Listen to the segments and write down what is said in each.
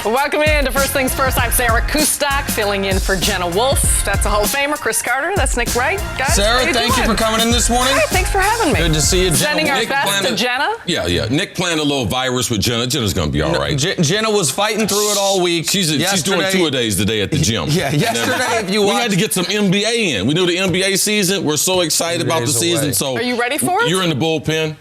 Welcome in to First Things First. I'm Sarah Kustok, filling in for Jenna Wolfe. That's a Hall of Famer. Cris Carter. That's Nick Wright. Guys, Sarah, thank you for coming in this morning. Hey, thanks for having me. Good to see you, Jenna. Sending our best to Jenna. Yeah. Nick planned a little virus with Jenna. Jenna's going to be all right. Jenna was fighting through it all week. She's doing 2-a-days today at the gym. Yeah, yesterday, we had to get some NBA in. We knew the NBA season. We're so excited about the season. So are you ready for it? You're in the bullpen.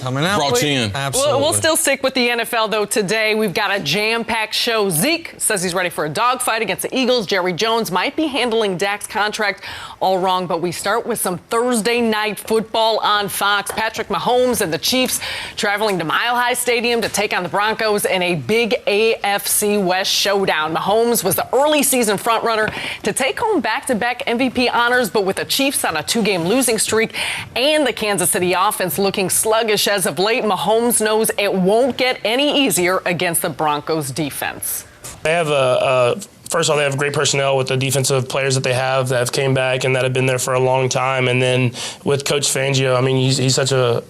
Coming out. Brought you in. Absolutely. We'll still stick with the NFL, though. Today, we've got a jam-packed show. Zeke says he's ready for a dogfight against the Eagles. Jerry Jones might be handling Dak's contract all wrong, but we start with some Thursday night football on Fox. Patrick Mahomes and the Chiefs traveling to Mile High Stadium to take on the Broncos in a big AFC West showdown. Mahomes was the early season frontrunner to take home back-to-back MVP honors, but with the Chiefs on a 2-game losing streak and the Kansas City offense looking sluggish as of late, Mahomes knows it won't get any easier against the Broncos defense. They have first of all, they have great personnel with the defensive players that they have that have came back and that have been there for a long time. And then with Coach Fangio, I mean, he's such a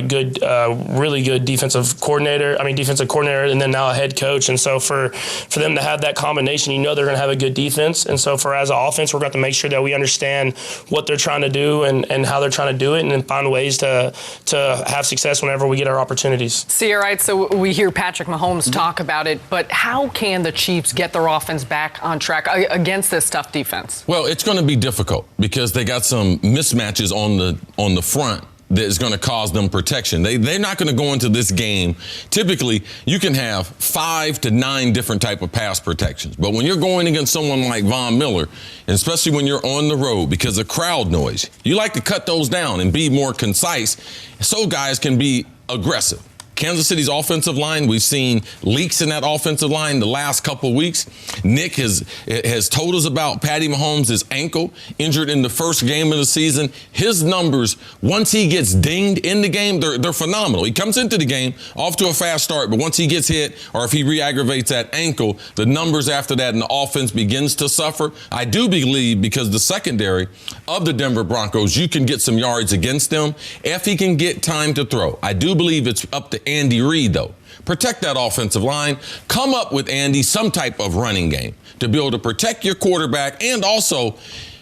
good, really good defensive coordinator, and then now a head coach. And so for them to have that combination, they're going to have a good defense. And so as an offense, we're going to make sure that we understand what they're trying to do and how they're trying to do it, and then find ways to have success whenever we get our opportunities. See, all right, so we hear Patrick Mahomes talk about it, but how can the Chiefs get their offense back on track against this tough defense? Well, it's going to be difficult because they got some mismatches on the front that is going to cause them protection. They're not going to go into this game. Typically, you can have 5 to 9 different type of pass protections. But when you're going against someone like Von Miller, and especially when you're on the road because of crowd noise, you like to cut those down and be more concise so guys can be aggressive. Kansas City's offensive line, we've seen leaks in that offensive line the last couple of weeks. Nick has told us about Patty Mahomes' ankle, injured in the first game of the season. His numbers, once he gets dinged in the game, they're phenomenal. He comes into the game off to a fast start, but once he gets hit or if he re-aggravates that ankle, the numbers after that and the offense begins to suffer. I do believe because the secondary of the Denver Broncos, you can get some yards against them if he can get time to throw. I do believe it's up to Andy Reid, though. Protect that offensive line. Come up with, Andy, some type of running game to be able to protect your quarterback. And also,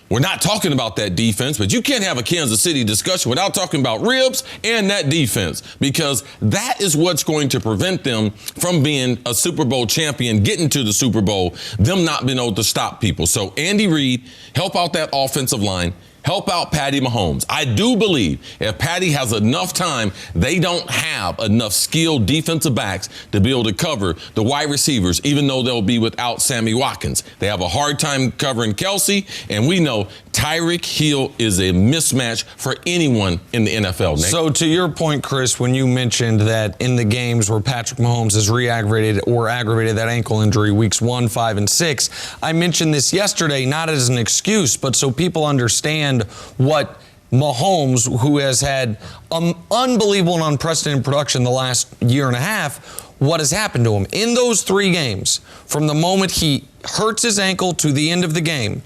we're not talking about that defense, but you can't have a Kansas City discussion without talking about ribs and that defense, because that is what's going to prevent them from being a Super Bowl champion, getting to the Super Bowl, them not being able to stop people. So Andy Reid, help out that offensive line. Help out Patty Mahomes. I do believe if Patty has enough time, they don't have enough skilled defensive backs to be able to cover the wide receivers, even though they'll be without Sammy Watkins. They have a hard time covering Kelsey, and we know Tyreek Hill is a mismatch for anyone in the NFL. Nick. So to your point, Cris, when you mentioned that in the games where Patrick Mahomes has re-aggravated or aggravated that ankle injury weeks 1, 5, and 6, I mentioned this yesterday, not as an excuse, but so people understand what Mahomes, who has had unbelievable and unprecedented production the last year and a half, what has happened to him. In those 3 games, from the moment he hurts his ankle to the end of the game,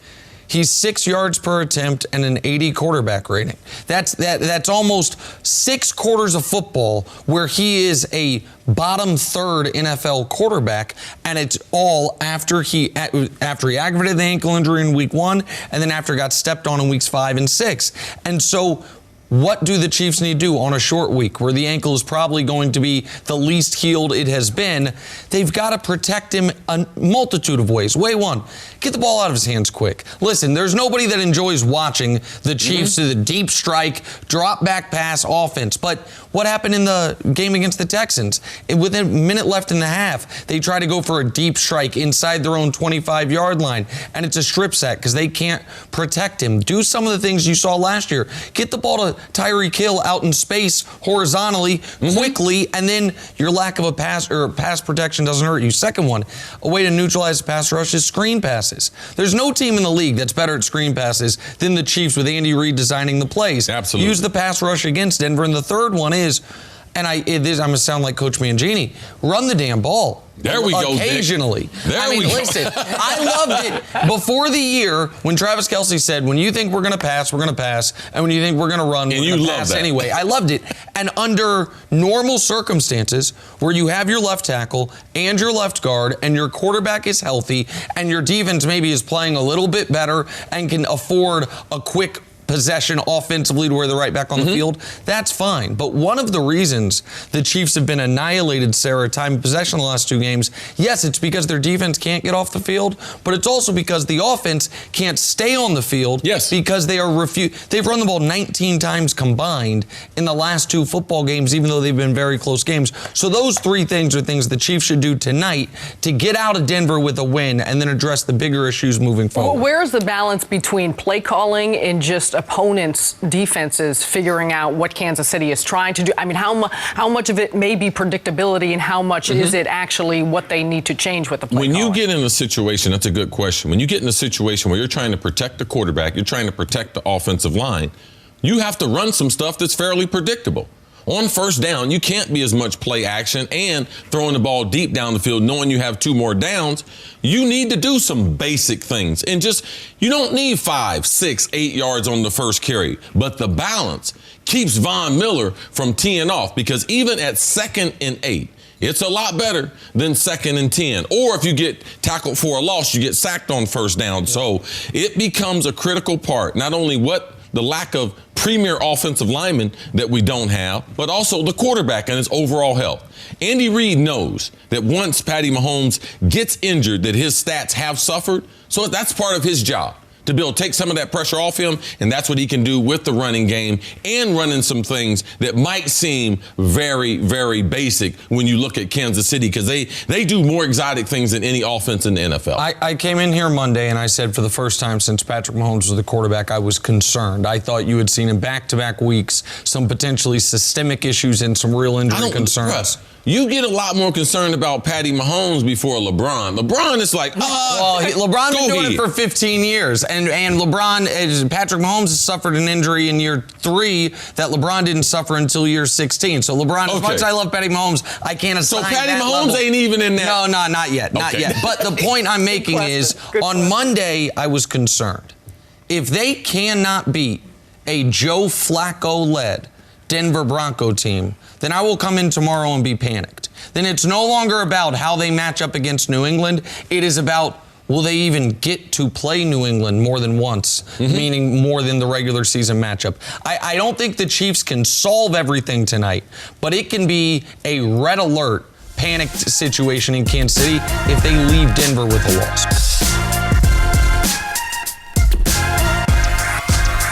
he's 6 yards per attempt and an 80 quarterback rating. That's almost 6 quarters of football where he is a bottom third NFL quarterback, and it's all after he aggravated the ankle injury in week 1 and then after got stepped on in weeks 5 and 6. And so what do the Chiefs need to do on a short week where the ankle is probably going to be the least healed it has been? They've got to protect him a multitude of ways. Way 1, get the ball out of his hands quick. Listen, there's nobody that enjoys watching the Chiefs do the deep strike, drop back pass offense. But what happened in the game against the Texans? With a minute left in the half, they try to go for a deep strike inside their own 25-yard line, and it's a strip sack because they can't protect him. Do some of the things you saw last year. Get the ball to Tyreek Hill out in space horizontally, quickly, and then your lack of a pass protection doesn't hurt you. Second one, a way to neutralize the pass rush is screen passes. There's no team in the league that's better at screen passes than the Chiefs with Andy Reid designing the plays. Absolutely. Use the pass rush against Denver. And the third one is, and I'm going to sound like Coach Mangini, run the damn ball. There we go, occasionally. There we go. Listen, I loved it before the year when Travis Kelce said, when you think we're going to pass, we're going to pass. And when you think we're going to run, we're going to pass anyway. I loved it. And under normal circumstances where you have your left tackle and your left guard and your quarterback is healthy and your defense maybe is playing a little bit better and can afford a quick possession offensively to where they're right back on the field, that's fine. But one of the reasons the Chiefs have been annihilated, Sarah, time of possession the last two games, yes, it's because their defense can't get off the field, but it's also because the offense can't stay on the field because they are they've run the ball 19 times combined in the last two football games, even though they've been very close games. So those three things are things the Chiefs should do tonight to get out of Denver with a win and then address the bigger issues moving forward. Well, where's the balance between play calling and just opponents' defenses figuring out what Kansas City is trying to do? I mean, how much of it may be predictability and how much is it actually what they need to change with the play When calling? you get in a situation, that's a good question. When you get in a situation where you're trying to protect the quarterback, you're trying to protect the offensive line, you have to run some stuff that's fairly predictable. On first down, you can't be as much play action and throwing the ball deep down the field knowing you have two more downs. You need to do some basic things. And you don't need 5, 6, 8 yards on the first carry. But the balance keeps Von Miller from teeing off, because even at 2nd and 8, it's a lot better than 2nd and 10. Or if you get tackled for a loss, you get sacked on first down. So it becomes a critical part, not only the lack of premier offensive linemen that we don't have, but also the quarterback and his overall health. Andy Reid knows that once Patty Mahomes gets injured, that his stats have suffered. So that's part of his job, to be able to take some of that pressure off him, and that's what he can do with the running game and running some things that might seem very, very basic when you look at Kansas City, because they do more exotic things than any offense in the NFL. I came in here Monday and I said for the first time since Patrick Mahomes was the quarterback, I was concerned. I thought you had seen in back-to-back weeks some potentially systemic issues and some real injury concerns. You get a lot more concerned about Patty Mahomes before LeBron. LeBron is like, LeBron's been doing it for 15 years. And Patrick Mahomes has suffered an injury in year 3 that LeBron didn't suffer until year 16. So LeBron, as much as I love Patty Mahomes, I can't assign So Patty that Mahomes level. ain't even in that. No, not yet. Not yet. But the point I'm making is, on Monday, I was concerned. If they cannot beat a Joe Flacco-led Denver Bronco team, then I will come in tomorrow and be panicked. Then it's no longer about how they match up against New England. It is about, will they even get to play New England more than once, meaning more than the regular season matchup. I don't think the Chiefs can solve everything tonight, but it can be a red alert, panicked situation in Kansas City if they leave Denver with a loss.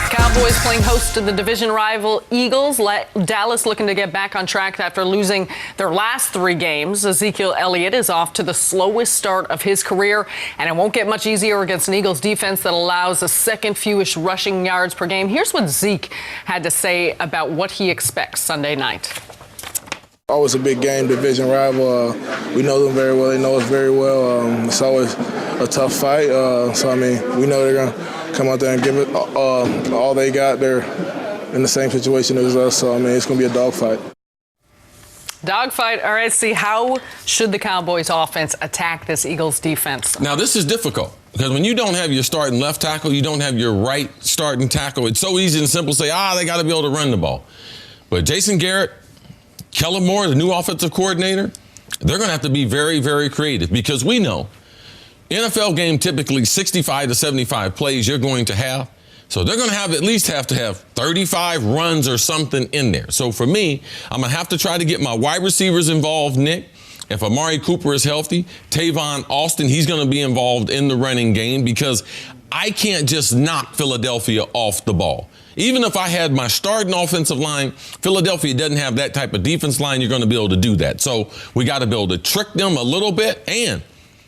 Cowboys playing host to the division rival Eagles. Dallas looking to get back on track after losing their last 3 games. Ezekiel Elliott is off to the slowest start of his career, and it won't get much easier against an Eagles defense that allows the second fewest rushing yards per game. Here's what Zeke had to say about what he expects Sunday night. Always a big game, division rival. We know them very well. They know us very well. It's always a tough fight. So, I mean, we know they're going to come out there and give it all they got. They're in the same situation as us. So, I mean, it's going to be a dogfight. Dogfight. All right, see, how should the Cowboys offense attack this Eagles defense? Now, this is difficult, because when you don't have your starting left tackle, you don't have your right starting tackle, it's so easy and simple to say, they got to be able to run the ball. But Jason Garrett, Kellen Moore, the new offensive coordinator, they're going to have to be very, very creative, because we know NFL game typically 65 to 75 plays you're going to have. So they're going to at least have to have 35 runs or something in there. So for me, I'm going to have to try to get my wide receivers involved, Nick. If Amari Cooper is healthy, Tavon Austin, he's going to be involved in the running game, because I can't just knock Philadelphia off the ball. Even if I had my starting offensive line, Philadelphia doesn't have that type of defense line. You're going to be able to do that. So we got to be able to trick them a little bit. And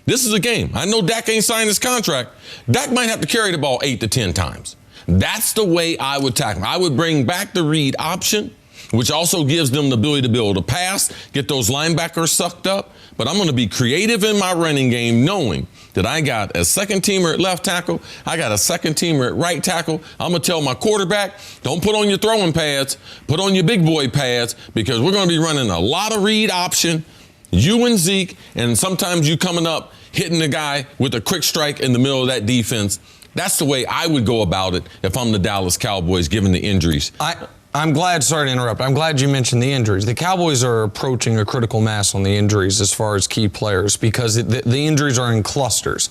this is a game. I know Dak ain't signed his contract. Dak might have to carry the ball 8 to 10 times. That's the way I would tackle him. I would bring back the read option, which also gives them the ability to be able to pass, get those linebackers sucked up. But I'm going to be creative in my running game, knowing that I got a second teamer at left tackle, I got a second teamer at right tackle. I'm going to tell my quarterback, don't put on your throwing pads, put on your big boy pads, because we're going to be running a lot of read option, you and Zeke, and sometimes you coming up, hitting the guy with a quick strike in the middle of that defense. That's the way I would go about it if I'm the Dallas Cowboys, given the injuries. I'm glad, sorry to interrupt, I'm glad you mentioned the injuries. The Cowboys are approaching a critical mass on the injuries as far as key players, because the injuries are in clusters.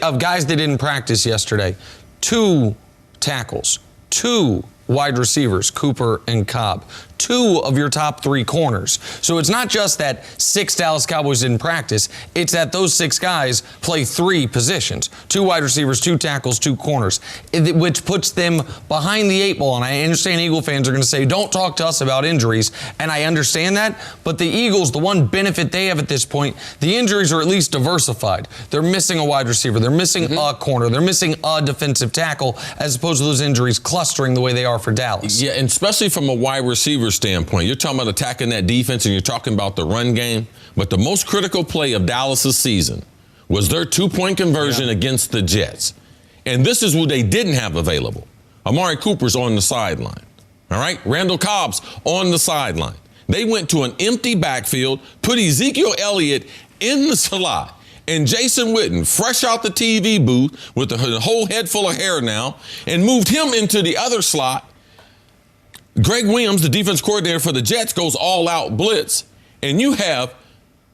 Of guys that didn't practice yesterday, 2 tackles, 2 wide receivers, Cooper and Cobb, 2 of your top 3 corners. So it's not just that 6 Dallas Cowboys didn't practice, it's that those 6 guys play 3 positions, 2 wide receivers, 2 tackles, 2 corners, which puts them behind the 8 ball. And I understand Eagle fans are going to say, don't talk to us about injuries, and I understand that, but the Eagles, the one benefit they have at this point, the injuries are at least diversified. They're missing a wide receiver, they're missing a corner, they're missing a defensive tackle, as opposed to those injuries clustering the way they are for Dallas. Yeah, and especially from a wide receiver standpoint. You're talking about attacking that defense, and you're talking about the run game. But the most critical play of Dallas' season was their 2-point conversion against the Jets. And this is what they didn't have available. Amari Cooper's on the sideline. All right? Randall Cobb's on the sideline. They went to an empty backfield, put Ezekiel Elliott in the slot, and Jason Witten, fresh out the TV booth with a whole head full of hair now, and moved him into the other slot. Greg Williams, the defense coordinator for the Jets, goes all-out blitz, and you have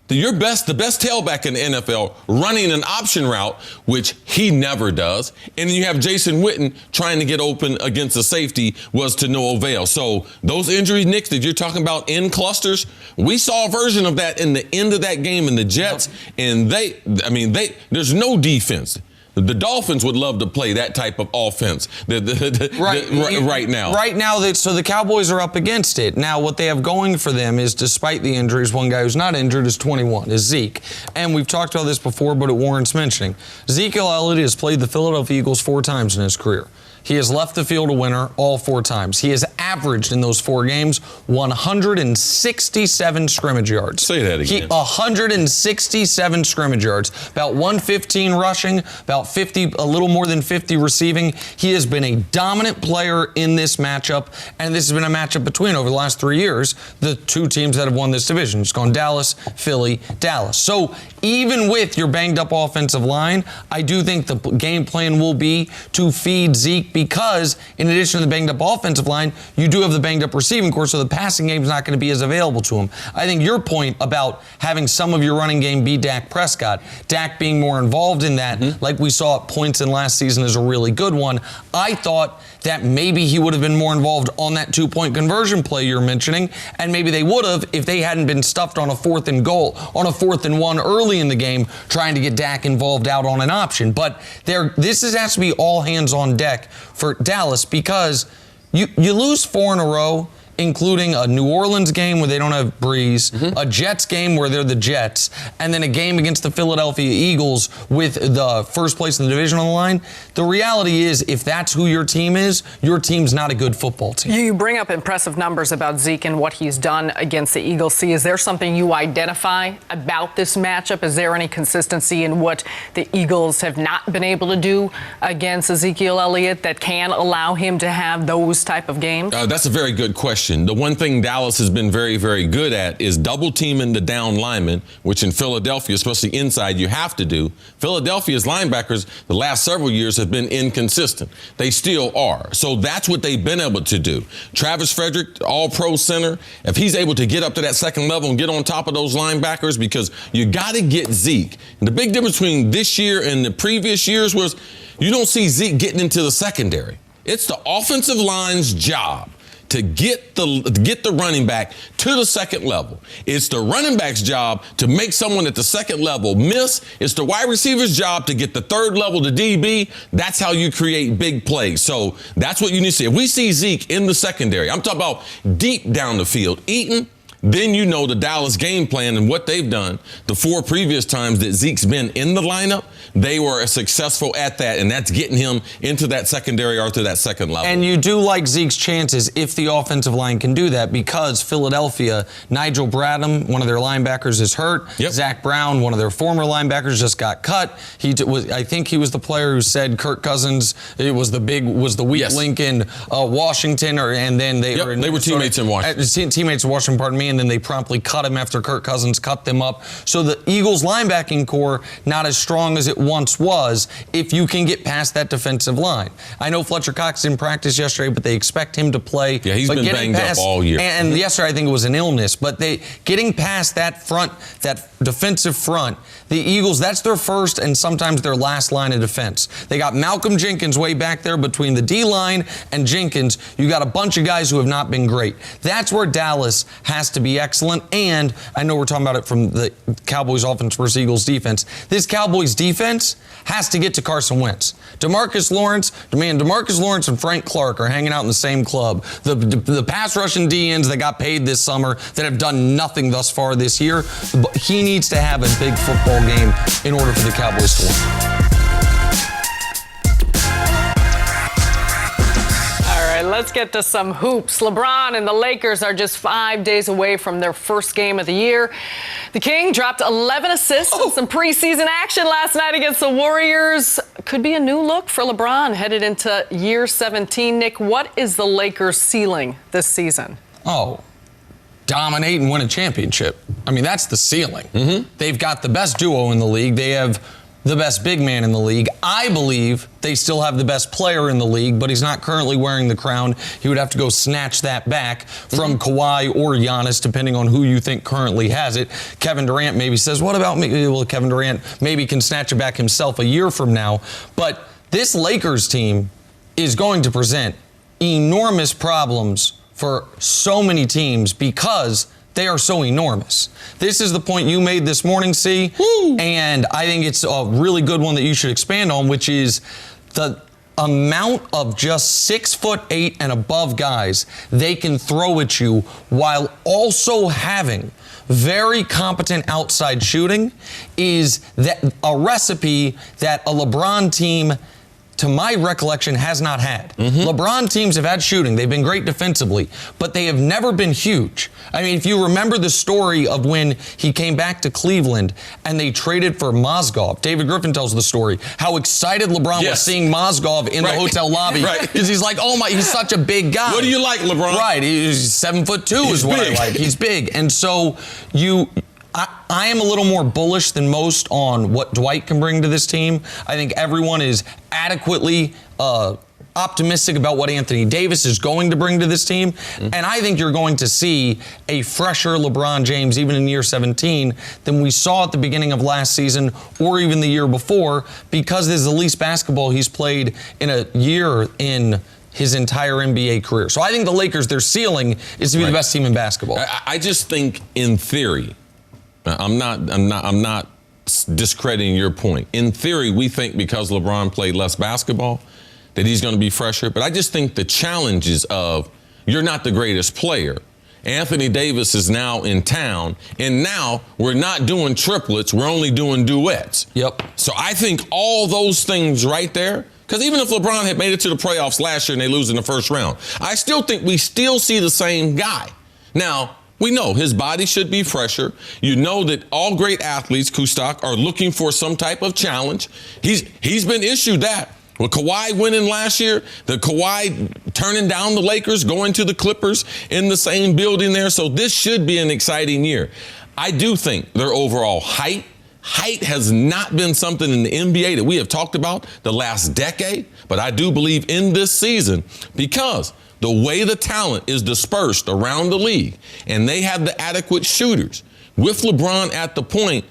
the best tailback in the NFL running an option route, which he never does, and then you have Jason Witten trying to get open against a safety, was to no avail. So those injuries, Nick, that you're talking about in clusters, we saw a version of that in the end of that game in the Jets, and there's no defense. The Dolphins would love to play that type of offense right now. Right now, so the Cowboys are up against it. Now, what they have going for them is, despite the injuries, one guy who's not injured is 21, is Zeke. And we've talked about this before, but it warrants mentioning. Ezekiel Elliott has played the Philadelphia Eagles 4 times in his career. He has left the field a winner all 4 times. He has averaged in those 4 games 167 scrimmage yards. Say that again. 167 scrimmage yards. About 115 rushing, about 50, a little more than 50 receiving. He has been a dominant player in this matchup, and this has been a matchup between, over the last 3 years, the 2 teams that have won this division. It's gone Dallas, Philly, Dallas. So even with your banged up offensive line, I do think the game plan will be to feed Zeke, because in addition to the banged up offensive line, you do have the banged up receiving corps, so the passing game is not going to be as available to him. I think your point about having some of your running game be Dak Prescott, Dak being more involved in that, like we saw at points in last season, is a really good one. I thought that maybe he would have been more involved on that 2-point conversion play you're mentioning, and maybe they would have if they hadn't been stuffed on a 4th and goal, on a 4th and 1 early in the game, trying to get Dak involved out on an option. But this has to be all hands on deck for Dallas, because you lose 4 in a row, including a New Orleans game where they don't have Breeze, a Jets game where they're the Jets, and then a game against the Philadelphia Eagles with the first place in the division on the line. The reality is, if that's who your team is, your team's not a good football team. You bring up impressive numbers about Zeke and what he's done against the Eagles. Is there something you identify about this matchup? Is there any consistency in what the Eagles have not been able to do against Ezekiel Elliott that can allow him to have those type of games? That's a very good question. The one thing Dallas has been very, very good at is double teaming the down linemen, which in Philadelphia, especially inside, you have to do. Philadelphia's linebackers the last several years have been inconsistent. They still are. So that's what they've been able to do. Travis Frederick, all-pro center, if he's able to get up to that second level and get on top of those linebackers, because you got to get Zeke. And the big difference between this year and the previous years was you don't see Zeke getting into the secondary. It's the offensive line's job to get the running back to the second level. It's the running back's job to make someone at the second level miss. It's the wide receiver's job to get the third level to DB. That's how you create big plays. So that's what you need to see. If we see Zeke in the secondary, I'm talking about deep down the field, Eaton, then you know the Dallas game plan and what they've done. The 4 previous times that Zeke's been in the lineup, they were successful at that, and that's getting him into that secondary or to that second level. And you do like Zeke's chances if the offensive line can do that, because Philadelphia, Nigel Bradham, one of their linebackers, is hurt. Yep. Zach Brown, one of their former linebackers, just got cut. I think he was the player who said Kirk Cousins was the weak link in Washington, and then they were teammates in Washington. Teammates in Washington, pardon me, and then they promptly cut him after Kirk Cousins cut them up. So the Eagles linebacking core not as strong as it once was if you can get past that defensive line. I know Fletcher Cox didn't practice yesterday, but they expect him to play. Yeah, he's been banged up all year. And yesterday I think it was an illness, but getting past that front, that defensive front, the Eagles, that's their first and sometimes their last line of defense. They got Malcolm Jenkins way back there between the D-line and Jenkins. You got a bunch of guys who have not been great. That's where Dallas has to be excellent, and I know we're talking about it from the Cowboys offense versus Eagles defense. This Cowboys defense has to get to Carson Wentz. Demarcus Lawrence and Frank Clark are hanging out in the same club. The pass rushing DNs that got paid this summer that have done nothing thus far this year, he needs to have a big football game in order for the Cowboys to win. Let's get to some hoops. LeBron and the Lakers are just 5 days away from their first game of the year. The King dropped 11 assists in some preseason action last night against the Warriors. Could be a new look for LeBron headed into year 17. Nick, what is the Lakers' ceiling this season? Dominate and win a championship. I mean, that's the ceiling. Mm-hmm. They've got the best duo in the league. They have the best big man in the league. I believe they still have the best player in the league, but he's not currently wearing the crown. He would have to go snatch that back from Kawhi or Giannis, depending on who you think currently has it. Kevin Durant maybe says, what about me? Well, Kevin Durant maybe can snatch it back himself a year from now. But this Lakers team is going to present enormous problems for so many teams because they are so enormous. This is the point you made this morning, C. Woo. And I think it's a really good one that you should expand on, which is the amount of just 6'8" and above guys they can throw at you while also having very competent outside shooting is that a recipe that a LeBron team, to my recollection, has not had. LeBron teams have had shooting. They've been great defensively, but they have never been huge. I mean, if you remember the story of when he came back to Cleveland and they traded for Mozgov, David Griffin tells the story, how excited LeBron was seeing Mozgov in the hotel lobby. Because he's like, he's such a big guy. What do you like, LeBron? Right, he's 7'2" is what I like. He's big. And so I am a little more bullish than most on what Dwight can bring to this team. I think everyone is adequately optimistic about what Anthony Davis is going to bring to this team. And I think you're going to see a fresher LeBron James even in year 17 than we saw at the beginning of last season or even the year before, because this is the least basketball he's played in a year in his entire NBA career. So I think the Lakers, their ceiling is to be the best team in basketball. I just think in theory, I'm not discrediting your point. In theory, we think because LeBron played less basketball that he's going to be fresher. But I just think the challenges of you're not the greatest player. Anthony Davis is now in town, and now we're not doing triplets. We're only doing duets. Yep. So I think all those things right there, because even if LeBron had made it to the playoffs last year and they lose in the first round, I still think we still see the same guy. Now, we know his body should be fresher. You know that all great athletes, Kustak, are looking for some type of challenge. He's been issued that. With Kawhi winning last year, the Kawhi turning down the Lakers, going to the Clippers in the same building there. So this should be an exciting year. I do think their overall height has not been something in the NBA that we have talked about the last decade. But I do believe in this season, because the way the talent is dispersed around the league and they have the adequate shooters with LeBron at the point,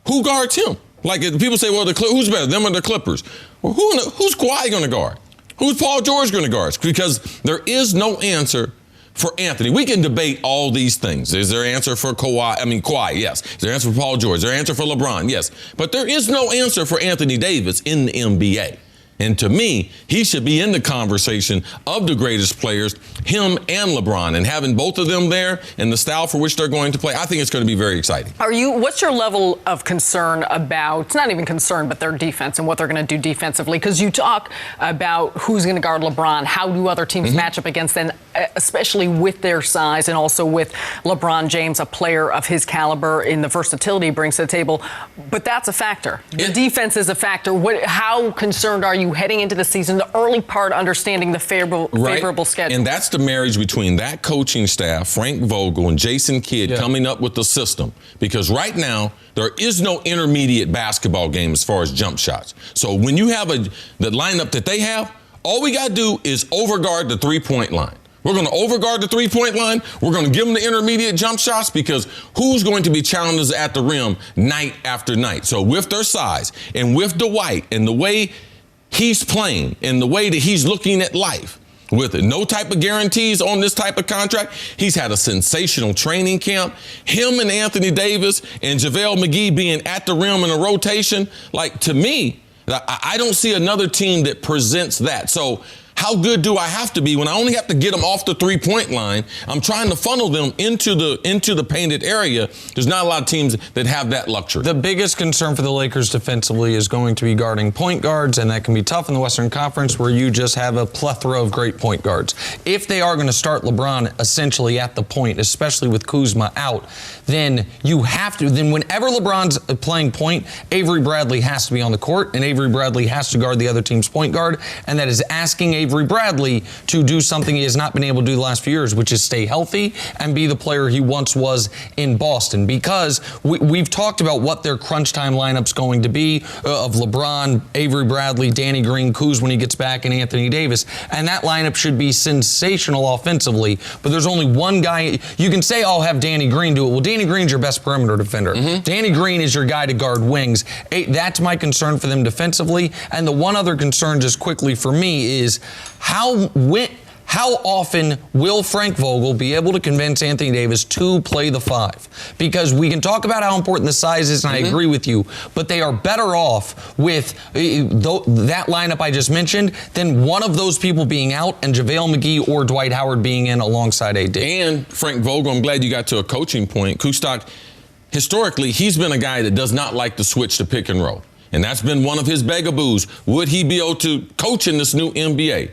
who guards him? Like people say, well, who's better, them or the Clippers? Well, who's Kawhi going to guard? Who's Paul George going to guard? Because there is no answer for Anthony. We can debate all these things. Is there an answer for Kawhi? Yes. Is there an answer for Paul George? Is there an answer for LeBron? Yes. But there is no answer for Anthony Davis in the NBA. And to me, he should be in the conversation of the greatest players, him and LeBron. And having both of them there and the style for which they're going to play, I think it's going to be very exciting. What's your level of concern about, it's not even concern, but their defense and what they're going to do defensively? Because you talk about who's going to guard LeBron, how do other teams match up against them, especially with their size and also with LeBron James, a player of his caliber, in the versatility he brings to the table. But that's a factor. The defense is a factor. How concerned are you heading into the season, the early part, understanding the favorable schedule? And that's the marriage between that coaching staff, Frank Vogel and Jason Kidd, coming up with the system. Because right now, there is no intermediate basketball game as far as jump shots. So when you have the lineup that they have, all we got to do is overguard the three-point line. We're going to overguard the three-point line. We're going to give them the intermediate jump shots, because who's going to be challengers at the rim night after night? So with their size and with Dwight and the way he's playing and the way that he's looking at life, with no type of guarantees on this type of contract, he's had a sensational training camp. Him and Anthony Davis and JaVale McGee being at the rim in a rotation, like, to me, I don't see another team that presents that. So how good do I have to be when I only have to get them off the three-point line? I'm trying to funnel them into the painted area. There's not a lot of teams that have that luxury. The biggest concern for the Lakers defensively is going to be guarding point guards, and that can be tough in the Western Conference, where you just have a plethora of great point guards. If they are going to start LeBron essentially at the point, especially with Kuzma out, then you have to. Then whenever LeBron's playing point, Avery Bradley has to be on the court, and Avery Bradley has to guard the other team's point guard, and that is asking Avery Bradley to do something he has not been able to do the last few years, which is stay healthy and be the player he once was in Boston. Because we've talked about what their crunch time lineup's going to be of LeBron, Avery Bradley, Danny Green, Kuz when he gets back, and Anthony Davis. And that lineup should be sensational offensively. But there's only one guy. You can say, I'll have Danny Green do it. Well, Danny Green's your best perimeter defender. Danny Green is your guy to guard wings. That's my concern for them defensively. And the one other concern, just quickly for me, is how often will Frank Vogel be able to convince Anthony Davis to play the five? Because we can talk about how important the size is, and I agree with you, but they are better off with that lineup I just mentioned than one of those people being out and JaVale McGee or Dwight Howard being in alongside AD. And Frank Vogel, I'm glad you got to a coaching point. Kustok, historically, he's been a guy that does not like to switch to pick and roll. And that's been one of his bugaboos. Would he be able to coach in this new NBA?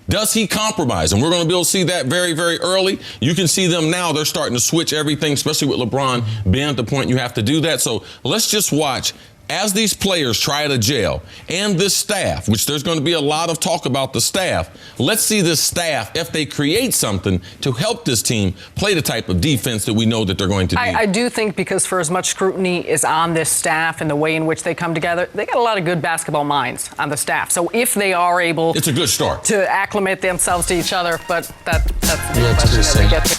Does he compromise? And we're going to be able to see that very, very early. You can see them now. They're starting to switch everything, especially with LeBron being at the point you have to do that. So let's just watch as these players try to gel, and this staff, which there's going to be a lot of talk about the staff. Let's see this staff, if they create something to help this team play the type of defense that we know that they're going to need. I do think, because for as much scrutiny is on this staff and the way in which they come together, they got a lot of good basketball minds on the staff. So if they are able, it's a good start to acclimate themselves to each other. But that's the Yeah, question as we get to.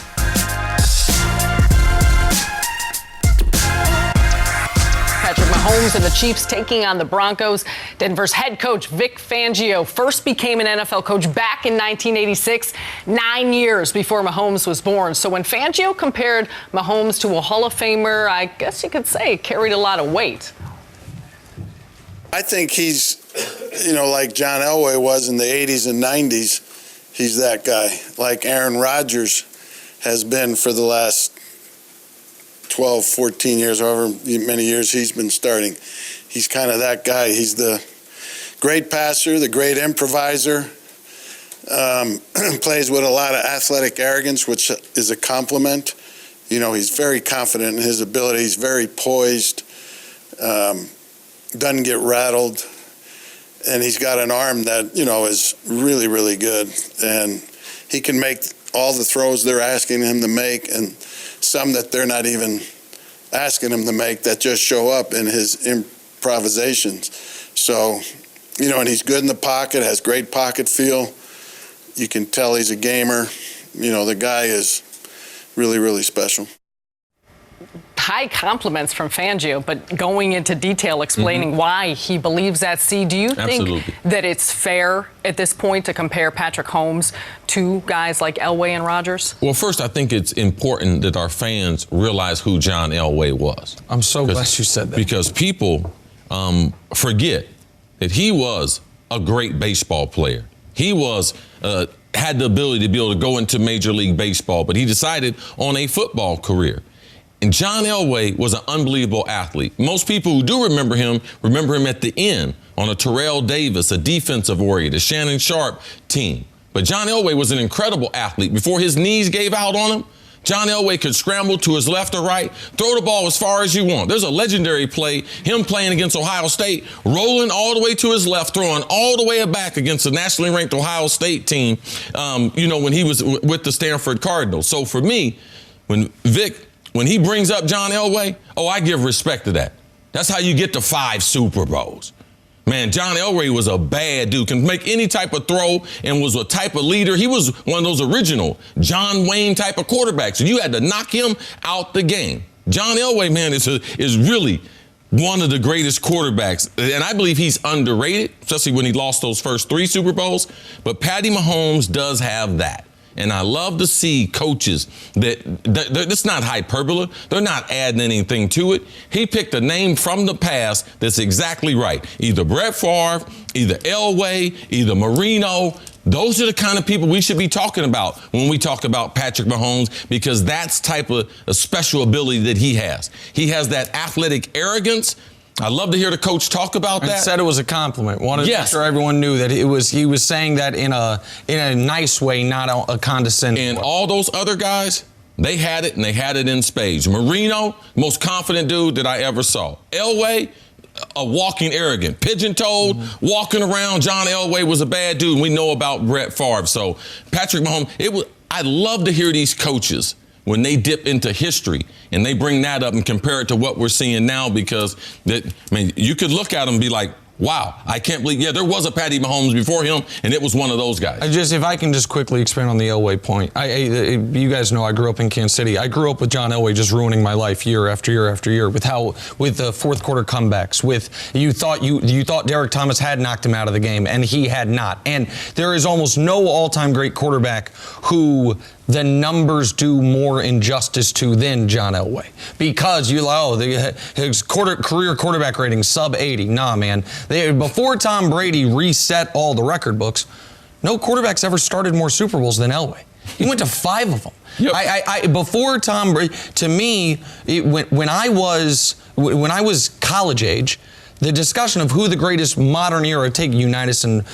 Patrick Mahomes and the Chiefs taking on the Broncos. Denver's head coach Vic Fangio first became an NFL coach back in 1986, 9 years before Mahomes was born. So when Fangio compared Mahomes to a Hall of Famer, I guess you could say it carried a lot of weight. I think he's, like John Elway was in the 80s and 90s. He's that guy, like Aaron Rodgers has been for the last 12, 14 years, however many years he's been starting. He's kind of that guy. He's the great passer, the great improviser, plays with a lot of athletic arrogance, which is a compliment. He's very confident in his ability. He's very poised, doesn't get rattled, and he's got an arm that, is really, really good. And he can make all the throws they're asking him to make, and some that they're not even asking him to make, that just show up in his improvisations. So, and he's good in the pocket, has great pocket feel. You can tell he's a gamer. The guy is really, really special. High compliments from Fangio, but going into detail explaining why he believes that. Do you think that it's fair at this point to compare Patrick Mahomes to guys like Elway and Rodgers? Well, first, I think it's important that our fans realize who John Elway was. I'm so glad you said that. Because people forget that he was a great baseball player. He was had the ability to be able to go into Major League Baseball, but he decided on a football career. And John Elway was an unbelievable athlete. Most people who do remember him at the end on a Terrell Davis, a defensive warrior, the Shannon Sharp team. But John Elway was an incredible athlete. Before his knees gave out on him, John Elway could scramble to his left or right, throw the ball as far as you want. There's a legendary play, him playing against Ohio State, rolling all the way to his left, throwing all the way back against the nationally ranked Ohio State team, when he was with the Stanford Cardinals. So for me, when he brings up John Elway, I give respect to that. That's how you get to 5 Super Bowls. Man, John Elway was a bad dude, can make any type of throw and was a type of leader. He was one of those original John Wayne type of quarterbacks. So you had to knock him out the game. John Elway, man, is really one of the greatest quarterbacks. And I believe he's underrated, especially when he lost those first 3 Super Bowls. But Patty Mahomes does have that. And I love to see coaches that's not hyperbole. They're not adding anything to it. He picked a name from the past that's exactly right. Either Brett Favre, either Elway, either Marino. Those are the kind of people we should be talking about when we talk about Patrick Mahomes, because that's type of a special ability that he has. He has that athletic arrogance. I love to hear the coach talk about that. And said it was a compliment. Wanted to make sure everyone knew that he was saying that in a nice way, not a condescending And way. all those other guys, they had it, and they had it in spades. Marino, most confident dude that I ever saw. Elway, a walking arrogant, pigeon-toed, walking around. John Elway was a bad dude. We know about Brett Favre. So Patrick Mahomes, I love to hear these coaches when they dip into history and they bring that up and compare it to what we're seeing now, because you could look at them and be like, wow, I can't believe, there was a Patty Mahomes before him, and it was one of those guys. If I can just quickly expand on the Elway point. You guys know I grew up in Kansas City. I grew up with John Elway just ruining my life year after year after year with the fourth quarter comebacks. You thought Derek Thomas had knocked him out of the game, and he had not. And there is almost no all-time great quarterback who the numbers do more injustice to than John Elway, because his career quarterback rating sub 80. Nah, man. Before Tom Brady reset all the record books, no quarterback's ever started more Super Bowls than Elway. He went to 5 of them. Yep. Before Tom Brady, to me, when I was college age, the discussion of who the greatest modern era, take Unitas and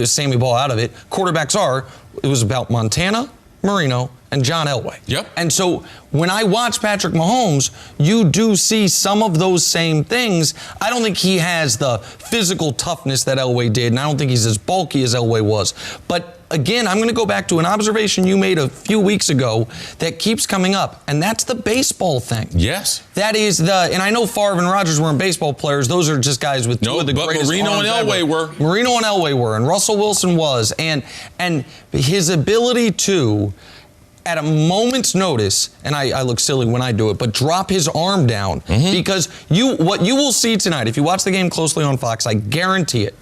Sammy Ball out of it, quarterbacks it was about Montana, Marino, and John Elway. Yep. And so when I watch Patrick Mahomes, you do see some of those same things. I don't think he has the physical toughness that Elway did, and I don't think he's as bulky as Elway was. But again, I'm going to go back to an observation you made a few weeks ago that keeps coming up, and that's the baseball thing. Yes. That is and I know Favre and Rodgers weren't baseball players. Those are just guys with two of the greatest Marino and Elway were. Marino and Elway were, and Russell Wilson was. And his ability to, at a moment's notice, and I look silly when I do it, but drop his arm down, because what you will see tonight, if you watch the game closely on Fox, I guarantee it,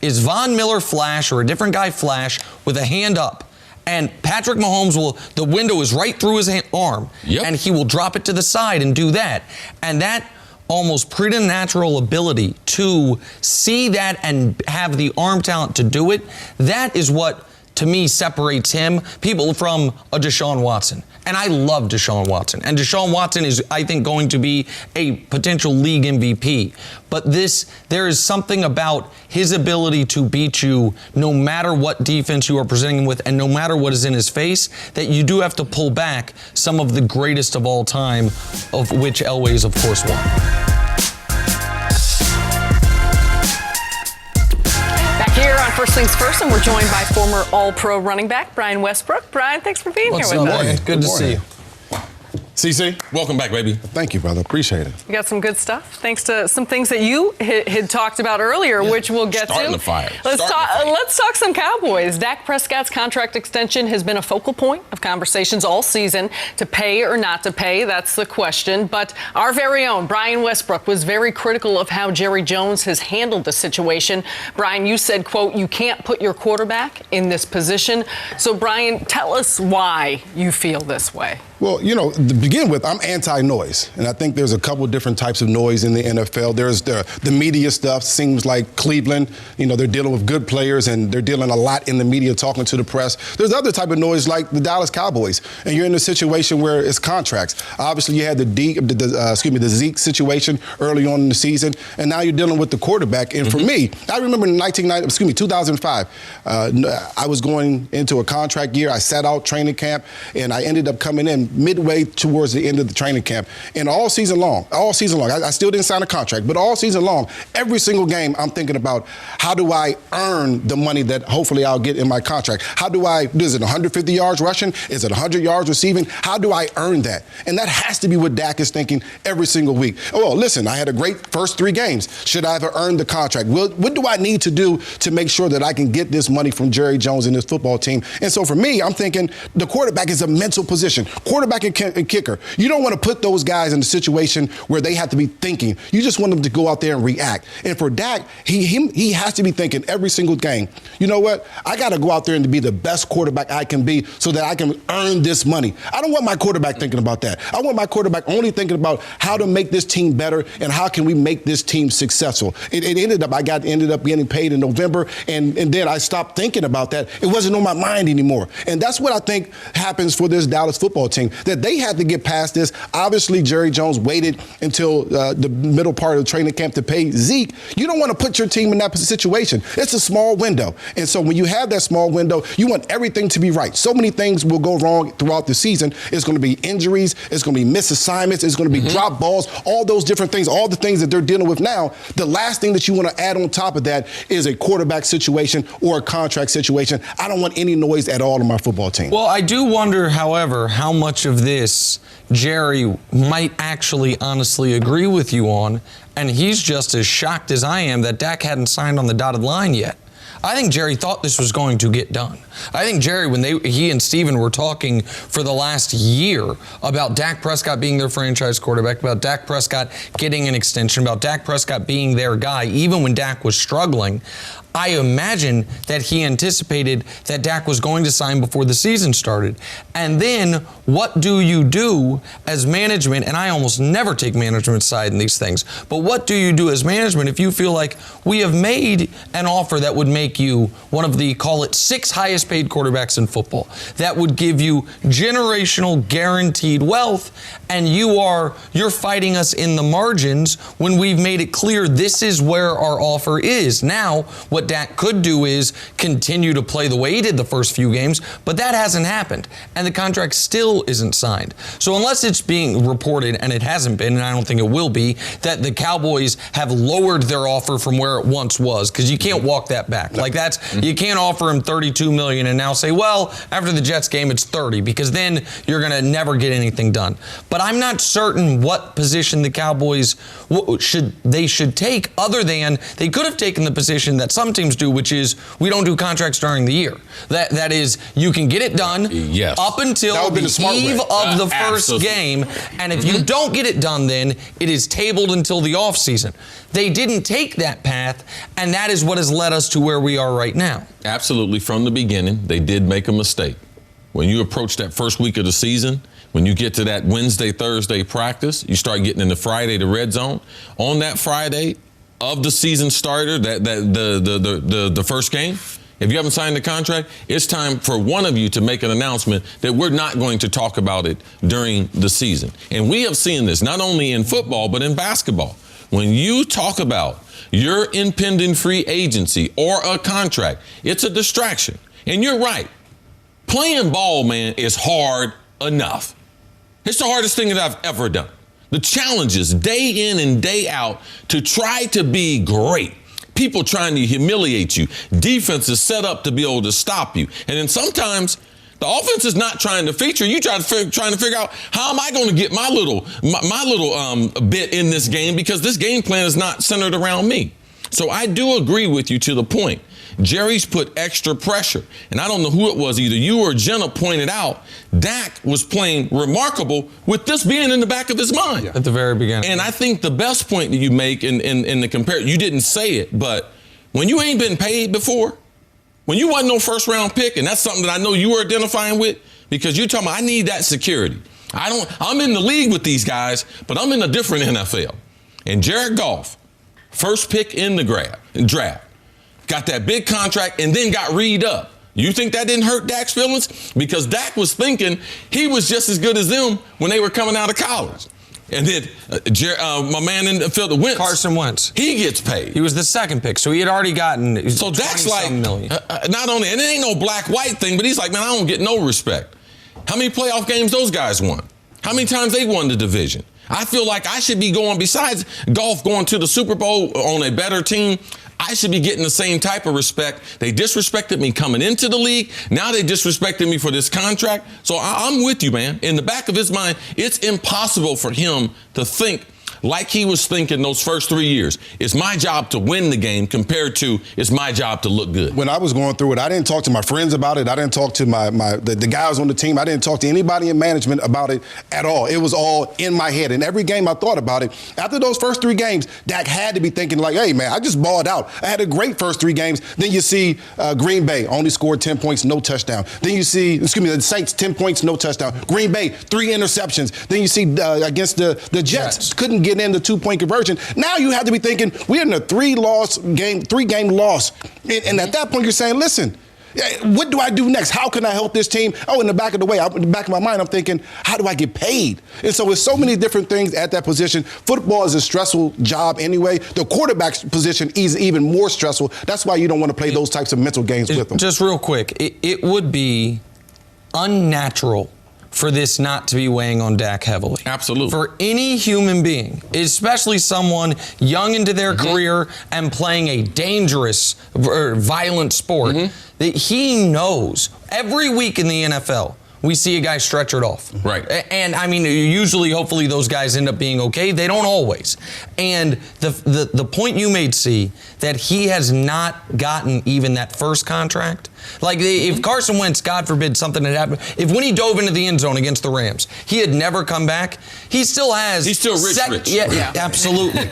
is Von Miller flash or a different guy flash with a hand up. And Patrick Mahomes the window is right through his arm, and he will drop it to the side and do that. And that almost preternatural ability to see that and have the arm talent to do it, that is what, to me, separates people from a Deshaun Watson. And I love Deshaun Watson. And Deshaun Watson is, I think, going to be a potential league MVP. But there is something about his ability to beat you no matter what defense you are presenting him with and no matter what is in his face, that you do have to pull back some of the greatest of all time, of which Elway is, of course, one. Here on First Things First, and we're joined by former All-Pro running back Brian Westbrook. Brian, thanks for being here with us. Good to see you. CC, welcome back, baby. Thank you, brother. Appreciate it. You got some good stuff, thanks to some things that you had talked about earlier, which we'll get Starting to. the fire. Let's talk some Cowboys. Dak Prescott's contract extension has been a focal point of conversations all season. To pay or not to pay, that's the question. But our very own Brian Westbrook was very critical of how Jerry Jones has handled the situation. Brian, you said, quote, you can't put your quarterback in this position. So, Brian, tell us why you feel this way. Well, to begin with, I'm anti-noise. And I think there's a couple different types of noise in the NFL. There's the media stuff. Seems like Cleveland, they're dealing with good players and they're dealing a lot in the media, talking to the press. There's other type of noise like the Dallas Cowboys. And you're in a situation where it's contracts. Obviously, you had the Zeke situation early on in the season, and now you're dealing with the quarterback. And for me, I remember in 2005, I was going into a contract year. I sat out training camp, and I ended up coming in midway towards the end of the training camp. And all season long, I still didn't sign a contract, but all season long, every single game, I'm thinking about how do I earn the money that hopefully I'll get in my contract? Is it 150 yards rushing? Is it 100 yards receiving? How do I earn that? And that has to be what Dak is thinking every single week. Oh, well, listen, I had a great first 3 games. Should I have earned the contract? What do I need to do to make sure that I can get this money from Jerry Jones and this football team? And so for me, I'm thinking the quarterback is a mental position. Quarterback and kicker. You don't want to put those guys in a situation where they have to be thinking. You just want them to go out there and react. And for Dak, he has to be thinking every single game, you know what? I got to go out there and be the best quarterback I can be so that I can earn this money. I don't want my quarterback thinking about that. I want my quarterback only thinking about how to make this team better and how can we make this team successful. I ended up getting paid in November, and then I stopped thinking about that. It wasn't on my mind anymore. And that's what I think happens for this Dallas football team, that they had to get past this. Obviously, Jerry Jones waited until the middle part of the training camp to pay Zeke. You don't want to put your team in that situation. It's a small window. And so when you have that small window, you want everything to be right. So many things will go wrong throughout the season. It's going to be injuries. It's going to be missed assignments. It's going to be drop balls, all those different things, all the things that they're dealing with now. The last thing that you want to add on top of that is a quarterback situation or a contract situation. I don't want any noise at all on my football team. Well, I do wonder, however, how much of this Jerry might actually honestly agree with you on, and he's just as shocked as I am that Dak hadn't signed on the dotted line yet. I think Jerry thought this was going to get done. I think Jerry, when he and Steven were talking for the last year about Dak Prescott being their franchise quarterback, about Dak Prescott getting an extension, about Dak Prescott being their guy, even when Dak was struggling, I imagine that he anticipated that Dak was going to sign before the season started. And then what do you do as management? And I almost never take management's side in these things. But what do you do as management if you feel like we have made an offer that would make you one of the, call it, 6 highest paid quarterbacks in football, that would give you generational guaranteed wealth, and you're fighting us in the margins when we've made it clear this is where our offer is. Now, what Dak could do is continue to play the way he did the first few games, but that hasn't happened, and the contract still isn't signed. So unless it's being reported, and it hasn't been, and I don't think it will be, that the Cowboys have lowered their offer from where it once was, because you can't walk that back. Like you can't offer him $32 million and now say, well, after the Jets game, it's 30, because then you're going to never get anything done. But I'm not certain what position the Cowboys should take, other than they could have taken the position that some teams do, which is we don't do contracts during the year. That is, you can get it done up until the eve of the first game, and if you don't get it done then, it is tabled until the offseason. They didn't take that path, and that is what has led us to where we are right now. Absolutely. From the beginning, they did make a mistake. When you approach that first week of the season, when you get to that Wednesday, Thursday practice, you start getting into Friday, the red zone. On that Friday of the season starter, the first game, if you haven't signed the contract, it's time for one of you to make an announcement that we're not going to talk about it during the season. And we have seen this not only in football, but in basketball. When you talk about your impending free agency or a contract, it's a distraction. And you're right. Playing ball, man, is hard enough. It's the hardest thing that I've ever done. The challenges day in and day out to try to be great. People trying to humiliate you. Defense is set up to be able to stop you. And then sometimes the offense is not trying to feature. You trying to figure out, how am I going to get my little bit in this game, because this game plan is not centered around me. So I do agree with you to the point. Jerry's put extra pressure. And I don't know who it was, either you or Jenna pointed out, Dak was playing remarkable with this being in the back of his mind. At the very beginning. And I think the best point that you make in the comparison, you didn't say it, but when you ain't been paid before, when you wasn't no first round pick, and that's something that I know you were identifying with, because you're talking about, I need that security. I'm in the league with these guys, but I'm in a different NFL. And Jared Goff, first pick in the draft, got that big contract and then got Reid up. You think that didn't hurt Dak's feelings? Because Dak was thinking he was just as good as them when they were coming out of college. And then my man in the field, Wentz. Carson Wentz. He gets paid. He was the second pick, so he had already gotten So Dak's like, not only, and it ain't no black-white thing, but he's like, man, I don't get no respect. How many playoff games those guys won? How many times they won the division? I feel like I should be going, besides Goff going to the Super Bowl on a better team, I should be getting the same type of respect. They disrespected me coming into the league. Now they disrespected me for this contract. So I'm with you, man. In the back of his mind, it's impossible for him to think like he was thinking those first 3 years. It's my job to win the game compared to it's my job to look good. When I was going through it, I didn't talk to my friends about it. I didn't talk to the guys on the team. I didn't talk to anybody in management about it at all. It was all in my head. And every game I thought about it, after those first 3 games, Dak had to be thinking like, hey, man, I just balled out. I had a great first 3 games. Then you see Green Bay only scored 10 points, no touchdown. Then you see, the Saints, 10 points, no touchdown. Green Bay, 3 interceptions. Then you see against the Jets, couldn't get in the 2-point conversion. Now you have to be thinking, we're in a 3-game loss. And at that point, you're saying, listen, what do I do next? How can I help this team? Oh, in the back of my mind, I'm thinking, how do I get paid? And so with so many different things at that position, football is a stressful job anyway. The quarterback position is even more stressful. That's why you don't want to play those types of mental games with them. Just real quick, it would be unnatural for this not to be weighing on Dak heavily. Absolutely. For any human being, especially someone young into their career and playing a dangerous or violent sport, that he knows every week in the NFL, we see a guy stretchered off. Right. And I mean, usually, hopefully, those guys end up being okay. They don't always. And the point you made, C, that he has not gotten even that first contract. Like, if Carson Wentz, God forbid, something had happened, if when he dove into the end zone against the Rams, he had never come back, he still has. He's still rich. Yeah, absolutely.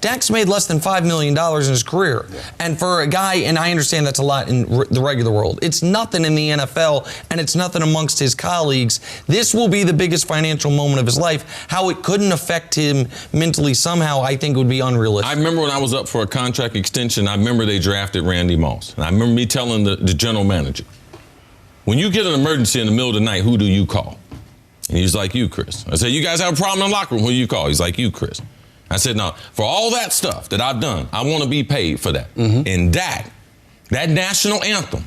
Dak's made less than $5 million in his career. And for a guy, and I understand that's a lot in the regular world, it's nothing in the NFL, and it's nothing amongst his colleagues. This will be the biggest financial moment of his life. How it couldn't affect him mentally somehow, I think would be unrealistic. I remember when I was up for a contract extension, I remember they drafted Randy Moss. And I remember me telling the general manager, when you get an emergency in the middle of the night, who do you call? And he's like, you, Cris. I said, you guys have a problem in the locker room, who do you call? He's like, you, Cris. I said, no, for all that stuff that I've done, I want to be paid for that. And that national anthem,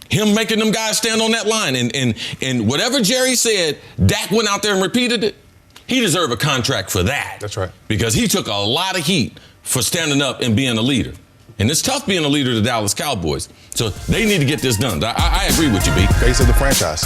him making them guys stand on that line, and whatever Jerry said, Dak went out there and repeated it, he deserved a contract for that. That's right. Because he took a lot of heat for standing up and being a leader. And it's tough being a leader of the Dallas Cowboys. So they need to get this done. I agree with you, B. Face of the franchise.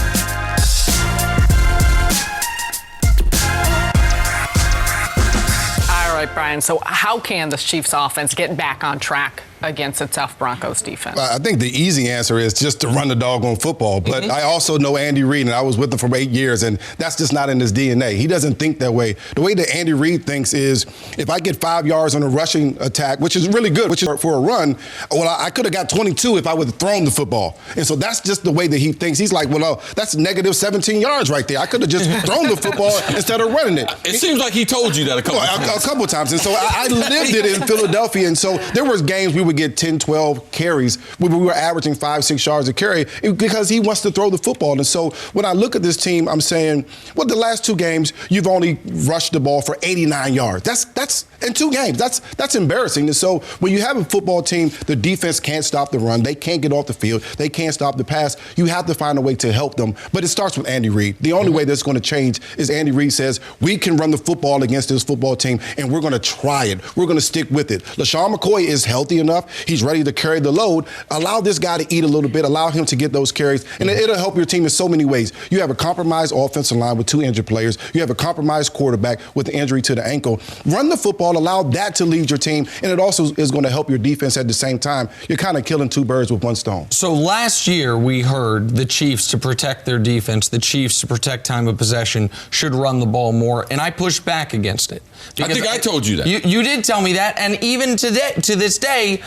All right, Brian, so how can this Chiefs offense get back on track against a tough Broncos defense? I think the easy answer is just to run the doggone football. But I also know Andy Reid, and I was with him for 8 years, and that's just not in his DNA. He doesn't think that way. The way that Andy Reid thinks is, if I get 5 yards on a rushing attack, which is really good, which is for a run, well, I could have got 22 if I would have thrown the football. And so that's just the way that he thinks. He's like, well, that's negative 17 yards right there. I could have just thrown the football instead of running it. It seems like he told you that a couple times. A couple times. And so I lived it in Philadelphia. And so there was games we would get 10, 12 carries. We were averaging 5, 6 yards a carry because he wants to throw the football. And so when I look at this team, I'm saying, well, the last 2 games, you've only rushed the ball for 89 yards. That's in 2 games. That's embarrassing. And so when you have a football team, the defense can't stop the run. They can't get off the field. They can't stop the pass. You have to find a way to help them. But it starts with Andy Reid. The only way that's going to change is Andy Reid says, we can run the football against this football team, and we're going to try it. We're going to stick with it. LaShawn McCoy is healthy enough. He's ready to carry the load. Allow this guy to eat a little bit. Allow him to get those carries. And it'll help your team in so many ways. You have a compromised offensive line with 2 injured players. You have a compromised quarterback with an injury to the ankle. Run the football. Allow that to lead your team. And it also is going to help your defense at the same time. You're kind of killing 2 birds with 1 stone. So last year we heard the Chiefs, to protect their defense, the Chiefs, to protect time of possession, should run the ball more. And I pushed back against it. I think I told you that. You did tell me that. And even to this day,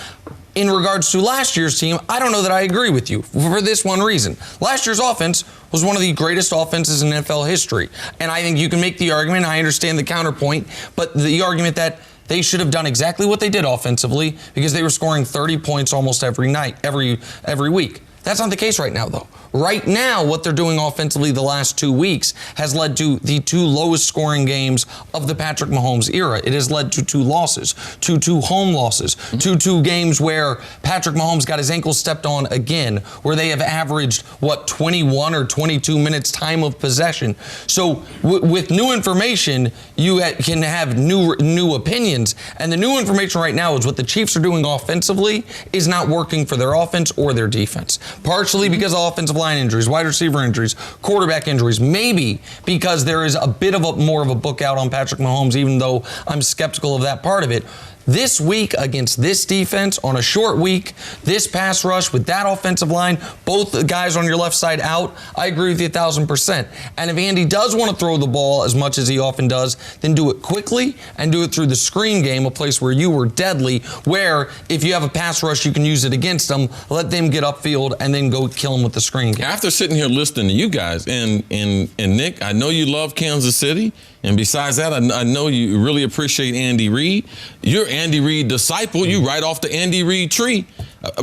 in regards to last year's team, I don't know that I agree with you for this one reason. Last year's offense was one of the greatest offenses in NFL history. And I think you can make the argument, I understand the counterpoint, but the argument that they should have done exactly what they did offensively because they were scoring 30 points almost every night, every week. That's not the case right now, though. Right now, what they're doing offensively the last 2 weeks has led to the 2 lowest scoring games of the Patrick Mahomes era. It has led to 2 losses, to 2 home losses, to 2 games where Patrick Mahomes got his ankle stepped on again, where they have averaged, 21 or 22 minutes time of possession. So with new information, you can have new opinions. And the new information right now is what the Chiefs are doing offensively is not working for their offense or their defense. Partially because of offensive line injuries, wide receiver injuries, quarterback injuries, maybe because there is a bit of more of a book out on Patrick Mahomes, even though I'm skeptical of that part of it. This week against this defense on a short week, this pass rush with that offensive line, both the guys on your left side out, I agree with you 1,000%. And if Andy does want to throw the ball as much as he often does, then do it quickly and do it through the screen game, a place where you were deadly, where if you have a pass rush, you can use it against them, let them get upfield, and then go kill them with the screen game. After sitting here listening to you guys, and Nick, I know you love Kansas City. And besides that, I know you really appreciate Andy Reid. You're Andy Reid disciple. You right off the Andy Reid tree.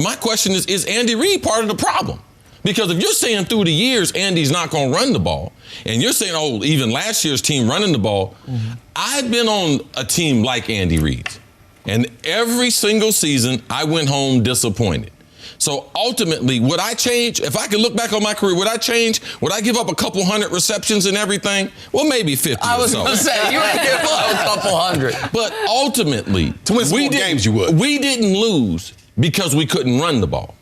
My question is Andy Reid part of the problem? Because if you're saying through the years Andy's not going to run the ball, and you're saying, oh, even last year's team running the ball, I've been on a team like Andy Reid's. And every single season, I went home disappointed. So ultimately, would I change? If I could look back on my career, would I change? Would I give up a couple hundred receptions and everything? Well, maybe 50 I was going to say, you would give up a couple hundred. But ultimately, to win some more games, you would. We didn't lose because we couldn't run the ball.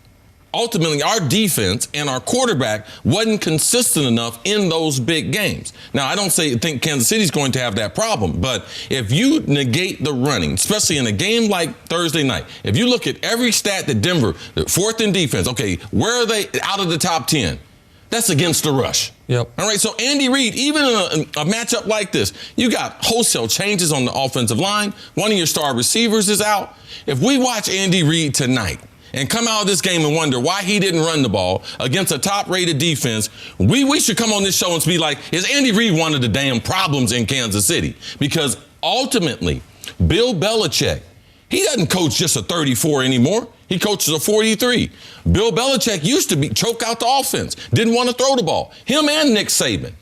Ultimately, our defense and our quarterback wasn't consistent enough in those big games. Now, I don't think Kansas City's going to have that problem, but if you negate the running, especially in a game like Thursday night, if you look at every stat that Denver, fourth in defense, okay, where are they out of the top 10? That's against the rush. Yep. All right, so Andy Reid, even in a matchup like this, you got wholesale changes on the offensive line. One of your star receivers is out. If we watch Andy Reid tonight, and come out of this game and wonder why he didn't run the ball against a top-rated defense, we should come on this show and be like, is Andy Reid one of the damn problems in Kansas City? Because ultimately, Bill Belichick, he doesn't coach just a 34 anymore. He coaches a 43. Bill Belichick used to choke out the offense, didn't want to throw the ball. Him and Nick Saban.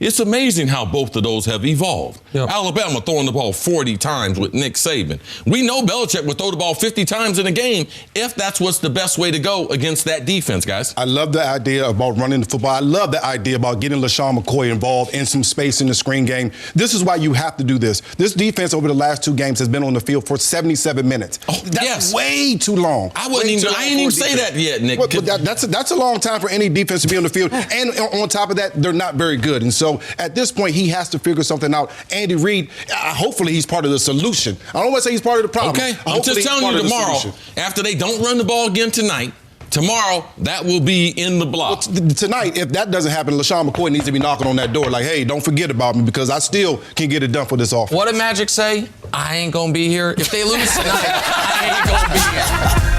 It's amazing how both of those have evolved. Yep. Alabama throwing the ball 40 times with Nick Saban. We know Belichick would throw the ball 50 times in a game if that's what's the best way to go against that defense, guys. I love the idea about running the football. I love the idea about getting LaShawn McCoy involved in some space in the screen game. This is why you have to do this. This defense over the last 2 games has been on the field for 77 minutes. Oh, that's way too long. I didn't even say that yet, Nick. Well, that's a long time for any defense to be on the field. And on top of that, they're not very good. And so at this point, he has to figure something out. Andy Reid, hopefully he's part of the solution. I don't want to say he's part of the problem. Okay, I'm just telling you tomorrow, after they don't run the ball again tonight, tomorrow, that will be in the block. Well, tonight, if that doesn't happen, LaShawn McCoy needs to be knocking on that door like, hey, don't forget about me because I still can get it done for this offense. What did Magic say? I ain't going to be here. If they lose tonight, I ain't going to be here.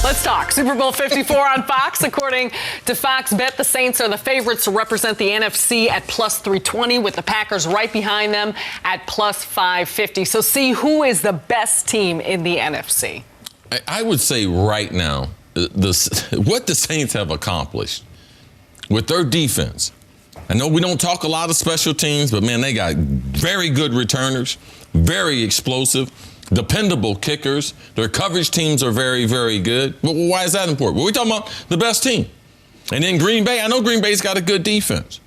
Let's talk. Super Bowl 54 on Fox. According to Fox Bet, the Saints are the favorites to represent the NFC at plus 320, with the Packers right behind them at plus 550. So, see, who is the best team in the NFC? I would say right now, what the Saints have accomplished with their defense. I know we don't talk a lot of special teams, but, man, they got very good returners, very explosive, dependable kickers. Their coverage teams are very, very good. But why is that important? Well, we're talking about the best team. And then Green Bay, I know Green Bay's got a good defense.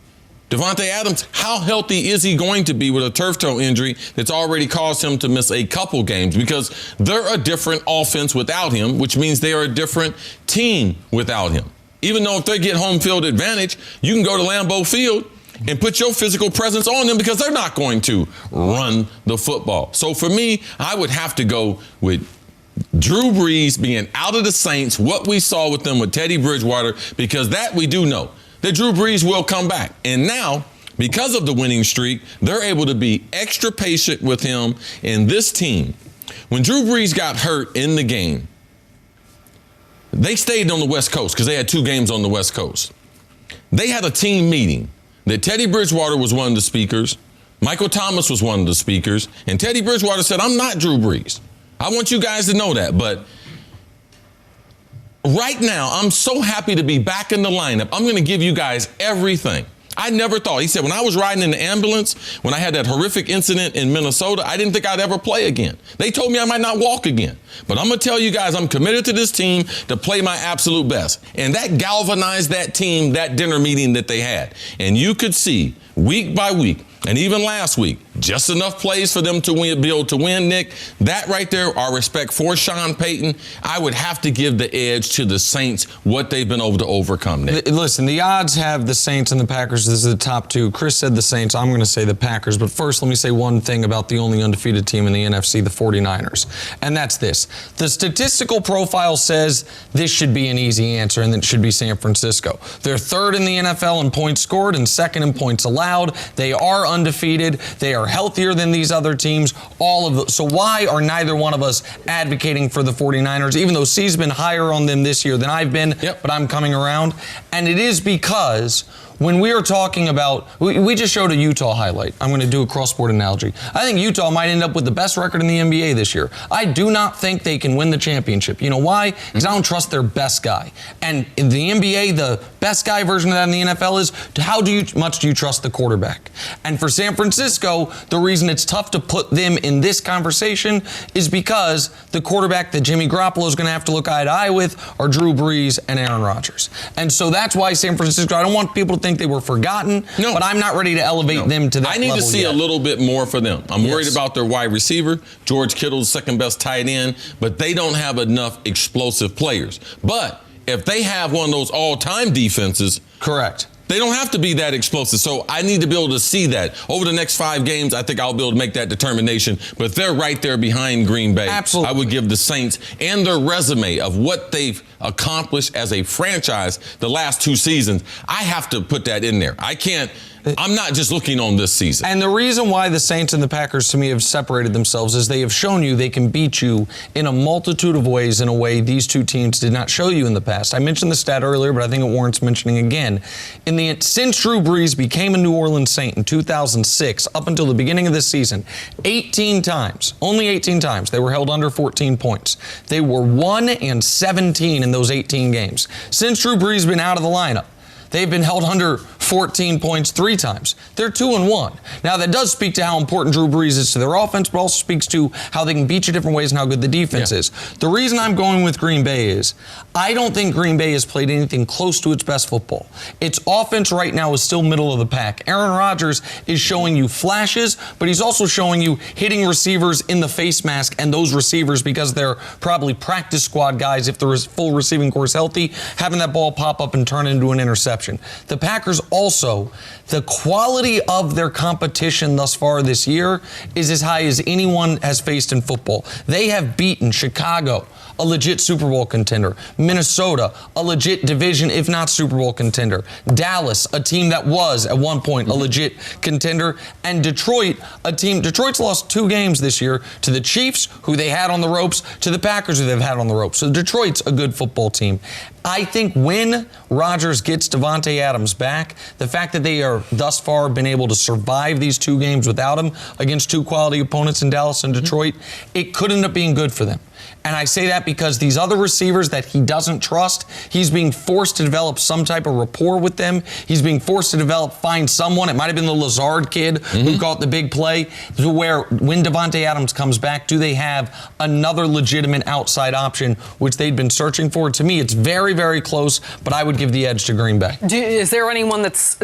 Devontae Adams, how healthy is he going to be with a turf toe injury that's already caused him to miss a couple games? Because they're a different offense without him, which means they are a different team without him. Even though if they get home field advantage, you can go to Lambeau Field and put your physical presence on them because they're not going to run the football. So for me, I would have to go with Drew Brees being out of the Saints, what we saw with them with Teddy Bridgewater, because that we do know that Drew Brees will come back. And now because of the winning streak, they're able to be extra patient with him and this team. When Drew Brees got hurt in the game, they stayed on the West Coast because they had 2 games on the West Coast. They had a team meeting that Teddy Bridgewater was one of the speakers, Michael Thomas was one of the speakers, and Teddy Bridgewater said, I'm not Drew Brees. I want you guys to know that, but right now, I'm so happy to be back in the lineup. I'm going to give you guys everything. I never thought. He said, when I was riding in the ambulance, when I had that horrific incident in Minnesota, I didn't think I'd ever play again. They told me I might not walk again. But I'm going to tell you guys, I'm committed to this team to play my absolute best. And that galvanized that team, that dinner meeting that they had. And you could see week by week, and even last week, just enough plays for them to win, be able to win, Nick. That right there, our respect for Sean Payton, I would have to give the edge to the Saints, what they've been able to overcome, Nick. Listen, the odds have the Saints and the Packers as the top 2. Cris said the Saints. I'm going to say the Packers. But first, let me say one thing about the only undefeated team in the NFC, the 49ers. And that's this. The statistical profile says this should be an easy answer, and that it should be San Francisco. They're 3rd in the NFL in points scored and 2nd in points allowed. They are undefeated. They are healthier than these other teams. All of those. So why are neither one of us advocating for the 49ers, even though C's been higher on them this year than I've been, but I'm coming around? And it is because when we are talking about, we just showed a Utah highlight. I'm going to do a cross-sport analogy. I think Utah might end up with the best record in the NBA this year. I do not think they can win the championship. You know why? Because I don't trust their best guy. And in the NBA, the best guy version of that in the NFL is, how much do you trust the quarterback? And for San Francisco, the reason it's tough to put them in this conversation is because the quarterback that Jimmy Garoppolo is going to have to look eye to eye with are Drew Brees and Aaron Rodgers. And so that's why San Francisco, I don't want people to think they were forgotten, but I'm not ready to elevate them to that level. I need to see yet. A little bit more for them. I'm worried about their wide receiver. George Kittle's second best tight end, but they don't have enough explosive players. But if they have one of those all-time defenses, correct, they don't have to be that explosive. So I need to be able to see that. Over the next 5 games, I think I'll be able to make that determination. But they're right there behind Green Bay. Absolutely. I would give the Saints and their resume of what they've accomplished as a franchise the last 2 seasons. I have to put that in there. I'm not just looking on this season. And the reason why the Saints and the Packers, to me, have separated themselves is they have shown you they can beat you in a multitude of ways in a way these 2 teams did not show you in the past. I mentioned the stat earlier, but I think it warrants mentioning again. Since Drew Brees became a New Orleans Saint in 2006, up until the beginning of this season, 18 times, only 18 times, they were held under 14 points. They were 1-17 in those 18 games. Since Drew Brees has been out of the lineup, they've been held under 14 points 3 times. They're 2-1. Now, that does speak to how important Drew Brees is to their offense, but also speaks to how they can beat you different ways and how good the defense is. The reason I'm going with Green Bay is I don't think Green Bay has played anything close to its best football. Its offense right now is still middle of the pack. Aaron Rodgers is showing you flashes, but he's also showing you hitting receivers in the face mask, and those receivers, because they're probably practice squad guys, if the full receiving core is healthy, having that ball pop up and turn into an interception. The Packers also, the quality of their competition thus far this year is as high as anyone has faced in football. They have beaten Chicago, a legit Super Bowl contender. Minnesota, a legit division, if not Super Bowl contender. Dallas, a team that was at one point a legit contender. And Detroit, Detroit's lost 2 games this year to the Chiefs, who they had on the ropes, to the Packers, who they've had on the ropes. So Detroit's a good football team. I think when Rodgers gets Davante Adams back, the fact that they are thus far been able to survive these 2 games without him against 2 quality opponents in Dallas and Detroit, it could end up being good for them. And I say that because these other receivers that he doesn't trust, he's being forced to develop some type of rapport with them. He's being forced to find someone. It might have been the Lazard kid who caught the big play, to where when Davante Adams comes back, do they have another legitimate outside option, which they'd been searching for? To me, it's very, very close, but I would give the edge to Green Bay. Is there anyone that's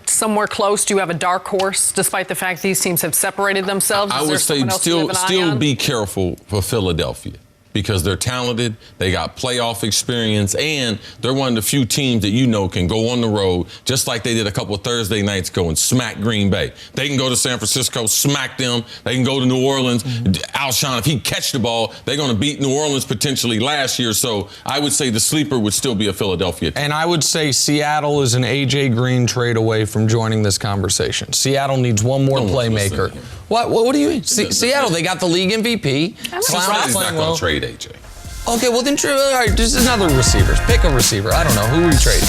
somewhere close? Do you have a dark horse, despite the fact these teams have separated themselves? I would say still be careful for Philadelphia. because they're talented, they got playoff experience, and they're one of the few teams that you know can go on the road, just like they did a couple of Thursday nights ago and smack Green Bay. They can go to San Francisco, smack them. They can go to New Orleans. Alshon, if he catch the ball, they're going to beat New Orleans potentially last year. So I would say the sleeper would still be a Philadelphia team. And I would say Seattle is an A.J. Green trade away from joining this conversation. Seattle needs one more playmaker. What do you mean? Seattle, they got the league MVP. Somebody's not going to trade A.J. Okay, well then, all right, just another receiver. Pick a receiver. I don't know. Who are we trading?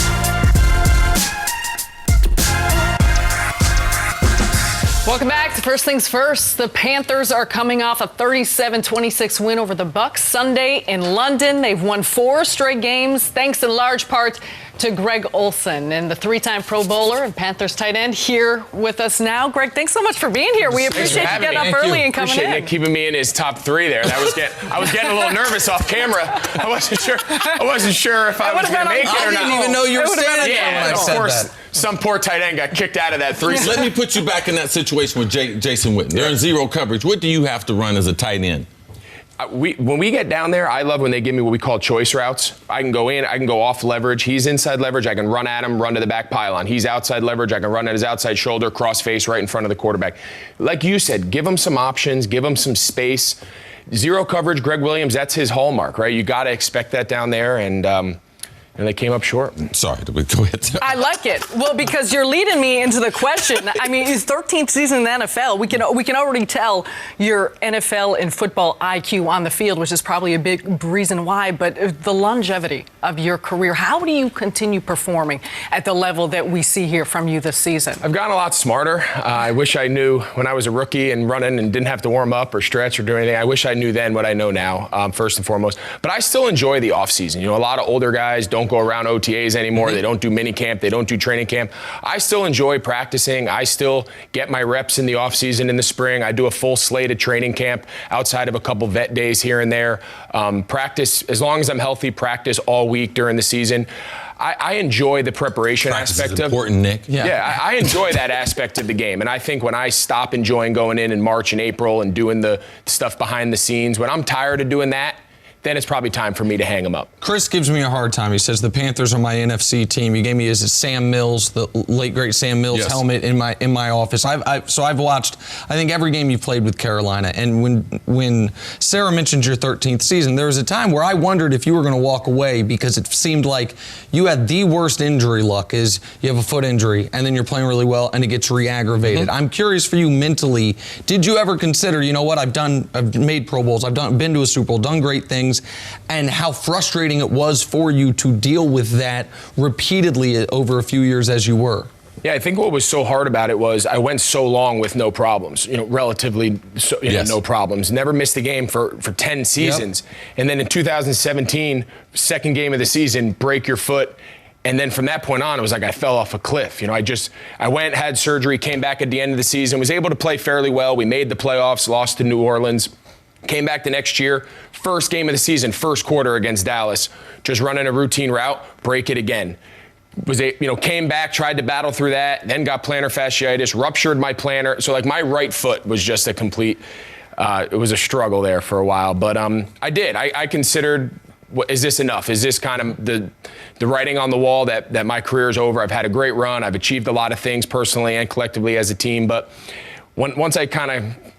Welcome back to First Things First. The Panthers are coming off a 37-26 win over the Bucks Sunday in London. They've won 4 straight games, thanks in large part to Greg Olsen, and the 3-time Pro Bowler and Panthers tight end here with us now. Greg, thanks so much for being here. We appreciate you getting up early and coming in. Appreciate Nick keeping me in his top 3 there. I was getting a little nervous off camera. I wasn't sure if I was going to make it or not. I didn't even know you were standing there when I said course, that. Some poor tight end got kicked out of that 3. Let me put you back in that situation with Jason Witten. They're in zero coverage. What do you have to run as a tight end? When we get down there, I love when they give me what we call choice routes. I can go in, I can go off leverage. He's inside leverage, I can run at him, run to the back pylon. He's outside leverage, I can run at his outside shoulder, cross face right in front of the quarterback. Like you said, give him some options, give him some space. Zero coverage, Greg Williams, that's his hallmark, right? You got to expect that down there, and they came up short. Sorry, go ahead. I like it. Well, because you're leading me into the question. I mean, his 13th season in the NFL. We can already tell your NFL and football IQ on the field, which is probably a big reason why. But the longevity of your career, how do you continue performing at the level that we see here from you this season? I've gotten a lot smarter. I wish I knew when I was a rookie and running and didn't have to warm up or stretch or do anything. I wish I knew then what I know now, first and foremost. But I still enjoy the offseason. You know, a lot of older guys don't go around OTAs anymore. Mm-hmm. They don't do mini camp. They don't do training camp. I still enjoy practicing. I still get my reps in the offseason in the spring. I do a full slate of training camp outside of a couple vet days here and there. Practice, as long as I'm healthy, practice all week during the season. I enjoy the preparation aspect of it. Important, Nick. Yeah, I enjoy that aspect of the game. And I think when I stop enjoying going in March and April and doing the stuff behind the scenes, when I'm tired of doing that, then it's probably time for me to hang him up. Chris gives me a hard time. He says the Panthers are my NFC team. You gave me his Sam Mills, the late great Sam Mills helmet in my office. So I've watched, I think, every game you've played with Carolina. And when Sarah mentioned your 13th season, there was a time where I wondered if you were going to walk away because it seemed like you had the worst injury luck. Is you have a foot injury and then you're playing really well and it gets re-aggravated. Mm-hmm. I'm curious for you mentally. Did you ever consider, you know what, I've made Pro Bowls, been to a Super Bowl, done great things, and how frustrating it was for you to deal with that repeatedly over a few years as you were? Yeah, I think what was so hard about it was I went so long with no problems, relatively no problems. Never missed a game for 10 seasons. Yep. And then in 2017, second game of the season, break your foot. And then from that point on, it was like I fell off a cliff. I went, had surgery, came back at the end of the season, was able to play fairly well. We made the playoffs, lost to New Orleans. Came back the next year, first game of the season, first quarter against Dallas, just running a routine route, break it again. Came back, tried to battle through that, then got plantar fasciitis, ruptured my plantar. So my right foot was just a complete, it was a struggle there for a while. But I did. I considered, is this enough? Is this kind of the writing on the wall that my career is over? I've had a great run. I've achieved a lot of things personally and collectively as a team. But once I kind of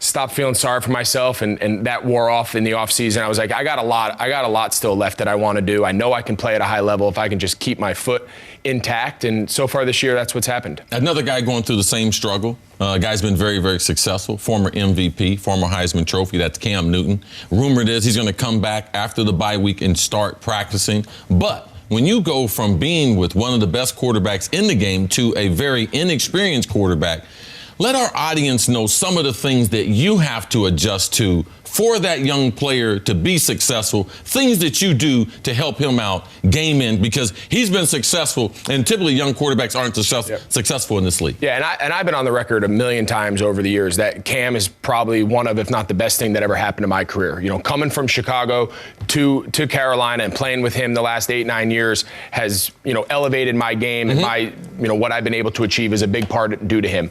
stopped feeling sorry for myself and that wore off in the offseason, I was like, I got a lot still left that I want to do. I know I can play at a high level if I can just keep my foot intact. And so far this year, that's what's happened. Another guy going through the same struggle. Guy's been very, very successful. Former MVP, former Heisman Trophy. That's Cam Newton. Rumored is he's going to come back after the bye week and start practicing. But when you go from being with one of the best quarterbacks in the game to a very inexperienced quarterback, let our audience know some of the things that you have to adjust to for that young player to be successful, things that you do to help him out game in, because he's been successful, and typically young quarterbacks aren't successful in this league. Yeah, and I've been on the record a million times over the years that Cam is probably one of, if not the best thing that ever happened to my career. Coming from Chicago to Carolina and playing with him the last 8-9 years has, elevated my game, and my, what I've been able to achieve is a big part due to him.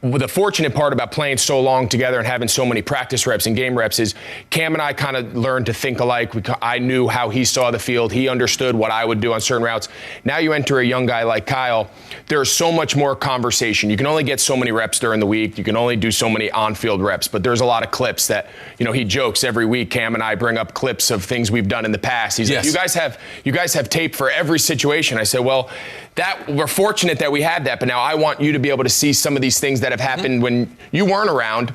the fortunate part about playing so long together and having so many practice reps and game reps is Cam and I kind of learned to think alike. I knew how he saw the field. He understood what I would do on certain routes. Now you enter a young guy like Kyle, there's so much more conversation. You can only get so many reps during the week. You can only do so many on-field reps, but there's a lot of clips that, he jokes every week. Cam and I bring up clips of things we've done in the past. He's like, you guys have tape for every situation. I said, well, we're fortunate that we had that, but now I want you to be able to see some of these things that have happened when you weren't around,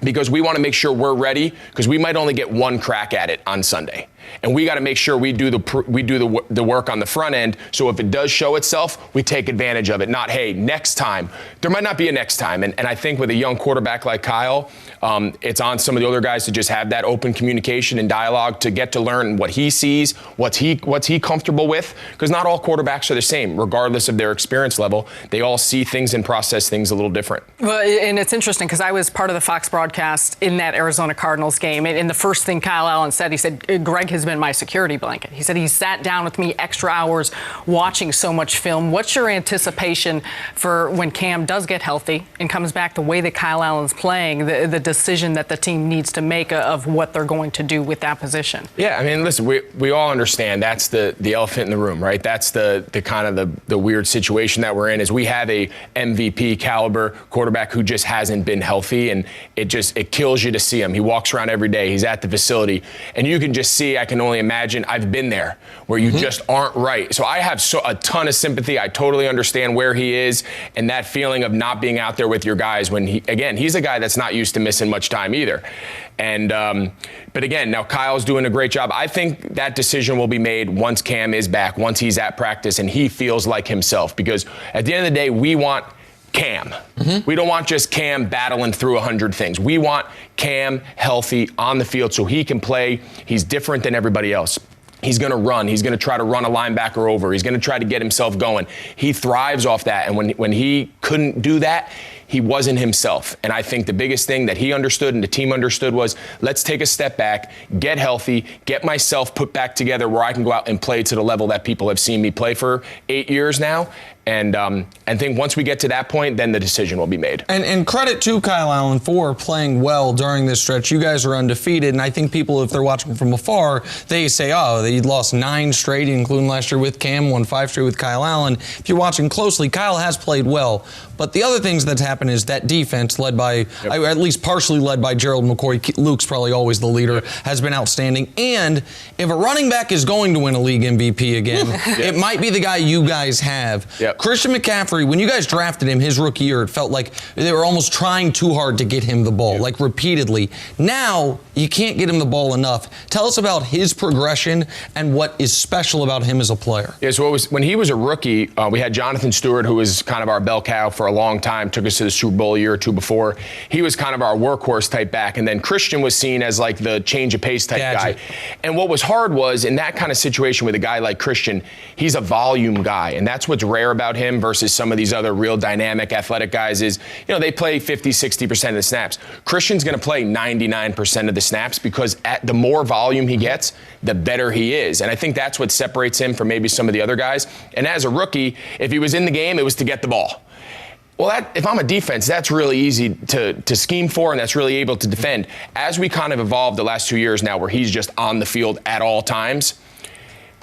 because we want to make sure we're ready, because we might only get one crack at it on Sunday. And we got to make sure we do the work on the front end. So if it does show itself, we take advantage of it. Not, hey, next time. There might not be a next time. And I think with a young quarterback like Kyle, it's on some of the other guys to just have that open communication and dialogue to get to learn what he sees, what's he comfortable with. Because not all quarterbacks are the same, regardless of their experience level. They all see things and process things a little different. Well, and it's interesting because I was part of the Fox broadcast in that Arizona Cardinals game. And the first thing Kyle Allen said, he said, Greg has been my security blanket. He said he sat down with me extra hours watching so much film. What's your anticipation for when Cam does get healthy and comes back, the way that Kyle Allen's playing, the decision that the team needs to make of what they're going to do with that position? Yeah, I mean, listen, we all understand that's the elephant in the room, right? That's the kind of the weird situation that we're in, is we have a MVP caliber quarterback who just hasn't been healthy, and it kills you to see him. He walks around every day. He's at the facility, and you can just see, I can only imagine, I've been there, where you just aren't right. So I have a ton of sympathy. I totally understand where he is and that feeling of not being out there with your guys when he's a guy that's not used to missing much time either. And but again, now Kyle's doing a great job. I think that decision will be made once Cam is back, once he's at practice and he feels like himself, because at the end of the day, we want Cam. We don't want just Cam battling through 100 things. We want Cam healthy on the field so he can play. He's different than everybody else. He's going to run. He's going to try to run a linebacker over. He's going to try to get himself going. He thrives off that. And when he couldn't do that, he wasn't himself. And I think the biggest thing that he understood and the team understood was, let's take a step back, get healthy, get myself put back together where I can go out and play to the level that people have seen me play for 8 years now. And I think once we get to that point, then the decision will be made. And credit to Kyle Allen for playing well during this stretch. You guys are undefeated, and I think people, if they're watching from afar, they say, oh, they lost 9 straight, including last year with Cam, won 5 straight with Kyle Allen. If you're watching closely, Kyle has played well. But the other things that's happened is that defense, led by, at least partially led by Gerald McCoy, Luke's probably always the leader, has been outstanding. And if a running back is going to win a league MVP again, it might be the guy you guys have. Christian McCaffrey, when you guys drafted him his rookie year, it felt like they were almost trying too hard to get him the ball, like repeatedly. Now, you can't get him the ball enough. Tell us about his progression and what is special about him as a player. Yeah, so when he was a rookie, we had Jonathan Stewart, who was kind of our bell cow for a long time, took us to the Super Bowl a year or two before. He was kind of our workhorse type back, and then Christian was seen as like the change of pace type guy. And what was hard was, in that kind of situation with a guy like Christian, he's a volume guy, and that's what's rare about him versus some of these other real dynamic athletic guys is, they play 50-60% of the snaps. Christian's going to play 99% of the snaps because the more volume he gets, the better he is. And I think that's what separates him from maybe some of the other guys. And as a rookie, if he was in the game, it was to get the ball. Well, if I'm a defense, that's really easy to scheme for, and that's really able to defend. As we kind of evolved the last 2 years now, where he's just on the field at all times,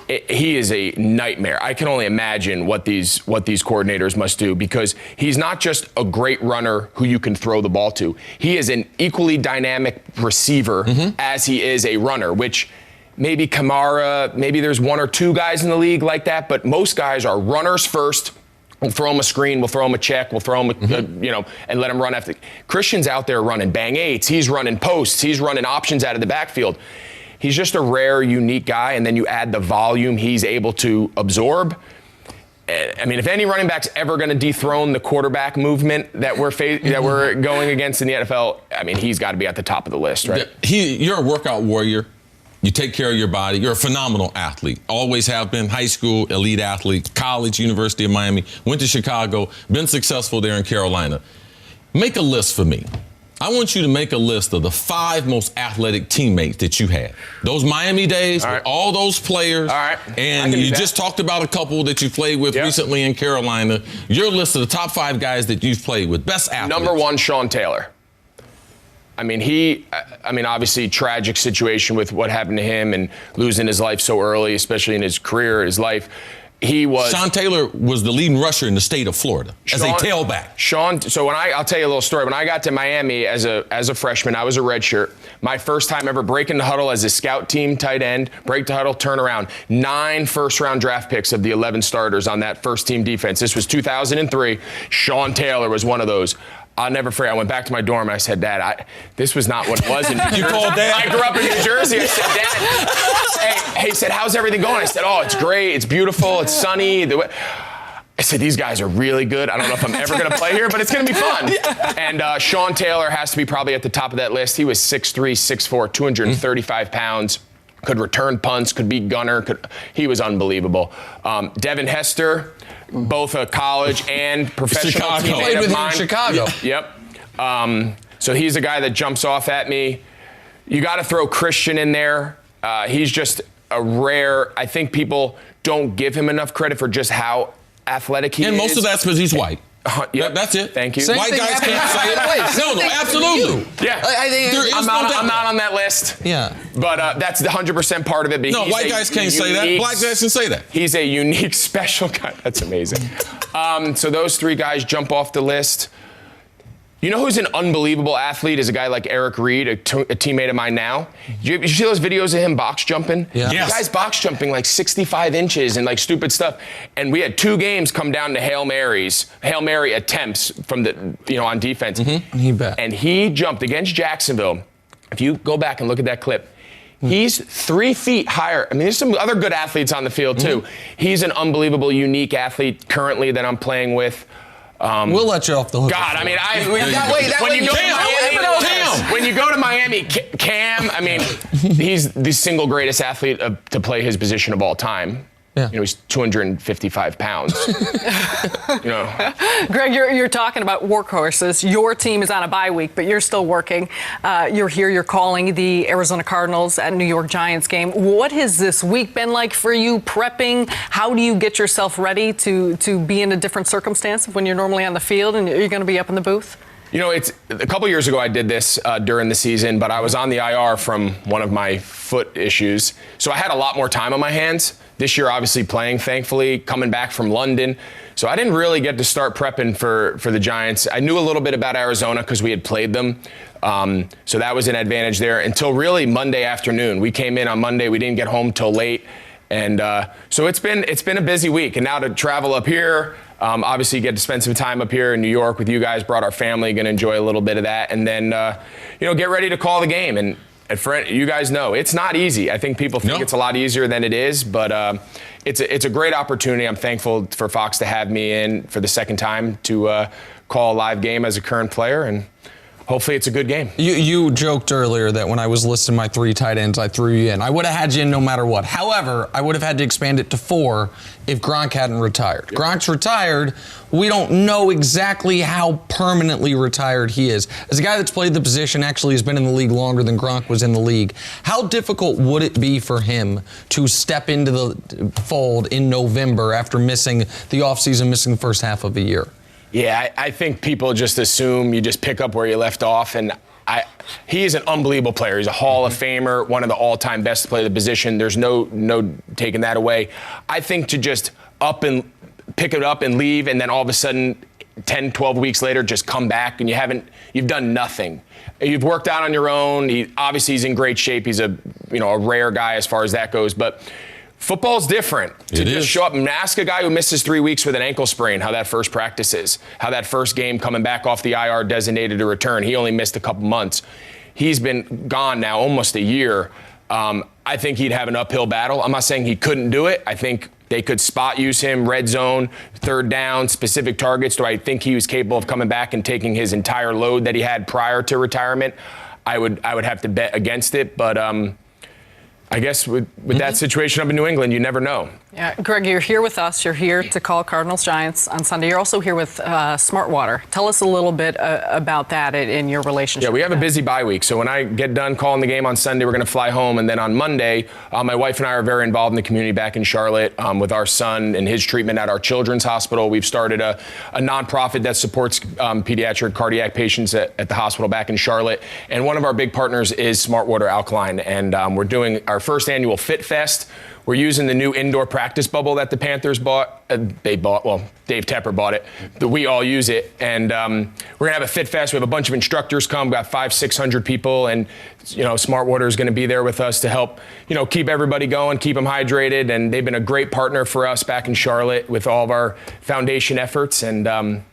he is a nightmare. I can only imagine what these coordinators must do, because he's not just a great runner who you can throw the ball to. He is an equally dynamic receiver as he is a runner, which maybe Kamara, maybe there's 1 or 2 guys in the league like that, but most guys are runners first. We'll throw him a screen, we'll throw him a check, we'll throw him, and let him run after. Christian's out there running bang eights, he's running posts, he's running options out of the backfield. He's just a rare, unique guy, and then you add the volume he's able to absorb. I mean, if any running back's ever going to dethrone the quarterback movement that we're going against in the NFL, I mean, he's got to be at the top of the list, right? You're a workout warrior. You take care of your body. You're a phenomenal athlete. Always have been. High school, elite athlete. College, University of Miami. Went to Chicago. Been successful there in Carolina. Make a list for me I want you to make a list of the 5 most athletic teammates that you had. Those Miami days, with all those players. All right. And you just talked about a couple that you played with recently in Carolina. Your list of the top 5 guys that you've played with, best athletes. Number 1, Sean Taylor. I mean, obviously tragic situation with what happened to him and losing his life so early, especially in his career, his life. Sean Taylor was the leading rusher in the state of Florida as a tailback. So I'll tell you a little story. When I got to Miami as a freshman, I was a redshirt. My first time ever breaking the huddle as a scout team tight end, break the huddle, turn around. 9 first-round draft picks of the 11 starters on that first team defense. This was 2003. Sean Taylor was one of those. I'll never forget. I went back to my dorm and I said, Dad, this was not what it was in New Jersey. You called Dad? I grew up in New Jersey. I said, Dad, he said, how's everything going? I said, oh, it's great. It's beautiful. It's sunny. I said, these guys are really good. I don't know if I'm ever going to play here, but it's going to be fun. And Sean Taylor has to be probably at the top of that list. He was 6'3", 6'4", 235 pounds. Could return punts, could be gunner. He was unbelievable. Devin Hester, both a college and professional teammate played with of mine. him in Chicago. Yep. So he's a guy that jumps off at me. You got to throw Christian in there. He's just a rare. I think people don't give him enough credit for just how athletic he is. And most of that's because he's white. Yep. That's it. Thank you. White guys can't say it. No, absolutely. Yeah. I think I'm not on that list. Yeah. But that's the 100% part of it. No, white guys can't say that. Black guys can say that. He's a unique, special guy. That's amazing. So those 3 guys jump off the list. You know who's an unbelievable athlete is a guy like Eric Reid, a teammate of mine now. You see those videos of him box jumping? Yeah. Yes. The guy's box jumping like 65 inches and like stupid stuff. And we had 2 games come down to Hail Mary attempts from on defense. He bet. And he jumped against Jacksonville. If you go back and look at that clip, he's 3 feet higher. I mean, there's some other good athletes on the field too. He's an unbelievable, unique athlete currently that I'm playing with. We'll let you off the hook. God, I mean, when you go to Miami, Cam, I mean, he's the single greatest athlete to play his position of all time. Yeah. He's 255 pounds. Greg, you're talking about workhorses. Your team is on a bye week, but you're still working. You're here. You're calling the Arizona Cardinals and New York Giants game. What has this week been like for you? Prepping? How do you get yourself ready to be in a different circumstance when you're normally on the field and you're going to be up in the booth? It's a couple years ago I did this during the season, but I was on the IR from one of my foot issues, so I had a lot more time on my hands. This year, obviously playing, thankfully, coming back from London. So I didn't really get to start prepping for the Giants. I knew a little bit about Arizona because we had played them. So that was an advantage there until really Monday afternoon. We came in on Monday. We didn't get home till late. And so it's been a busy week. And now to travel up here, obviously get to spend some time up here in New York with you guys, brought our family, going to enjoy a little bit of that. And then, get ready to call the game. And for you guys know, it's not easy. I think people think it's a lot easier than it is, but it's a great opportunity. I'm thankful for Fox to have me in for the second time to call a live game as a current player, and hopefully it's a good game. You joked earlier that when I was listing my 3 tight ends, I threw you in. I would have had you in no matter what. However, I would have had to expand it to 4 if Gronk hadn't retired. Yep. Gronk's retired. We don't know exactly how permanently retired he is. As a guy that's played the position, actually has been in the league longer than Gronk was in the league, how difficult would it be for him to step into the fold in November after missing the offseason, missing the first half of the year? Yeah, I think people just assume you just pick up where you left off, and he is an unbelievable player. He's a Hall of Famer, one of the all-time best to play the position. There's no taking that away. I think to just pick it up and leave, and then all of a sudden 10, 12 weeks later just come back and you've done nothing. You've worked out on your own. Obviously he's in great shape. He's a rare guy as far as that goes, but football's different. To just show up and ask a guy who misses 3 weeks with an ankle sprain how that first practice is, how that first game coming back off the IR designated to return. He only missed a couple months. He's been gone now almost a year. I think he'd have an uphill battle. I'm not saying he couldn't do it. I think they could spot use him, red zone, third down, specific targets. Do I think he was capable of coming back and taking his entire load that he had prior to retirement? I would have to bet against it, but I guess with that situation up in New England, you never know. Yeah, Greg, you're here with us. You're here to call Cardinals Giants on Sunday. You're also here with Smart Water. Tell us a little bit about that in your relationship. Yeah, we have a busy bye week. So when I get done calling the game on Sunday, we're going to fly home. And then on Monday, my wife and I are very involved in the community back in Charlotte with our son and his treatment at our children's hospital. We've started a nonprofit that supports pediatric cardiac patients at the hospital back in Charlotte. And one of our big partners is Smart Water Alkaline. And we're doing our first annual Fit Fest. We're using the new indoor practice bubble that the Panthers bought. Dave Tepper bought it. We all use it. And we're going to have a Fit Fest. We have a bunch of instructors come, about 500-600 people. And, Smart Water is going to be there with us to help, keep everybody going, keep them hydrated. And they've been a great partner for us back in Charlotte with all of our foundation efforts. And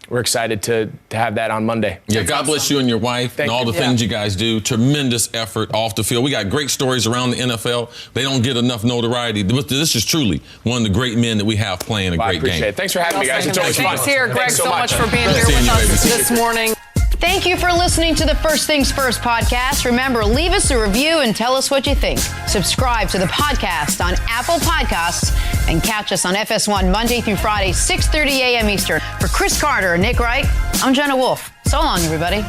we're excited to have that on Monday. Yeah, God bless you and your wife and all the things you guys do. Tremendous effort off the field. We got great stories around the NFL. They don't get enough notoriety. This is truly one of the great men that we have playing a great game. It. Thanks for having me, guys. It's always fun. Thanks here, Greg, Thanks so much for being here with us this morning. Thank you for listening to the First Things First podcast. Remember, leave us a review and tell us what you think. Subscribe to the podcast on Apple Podcasts and catch us on FS1 Monday through Friday, 6:30 a.m. Eastern. For Cris Carter and Nick Wright, I'm Jenna Wolfe. So long, everybody.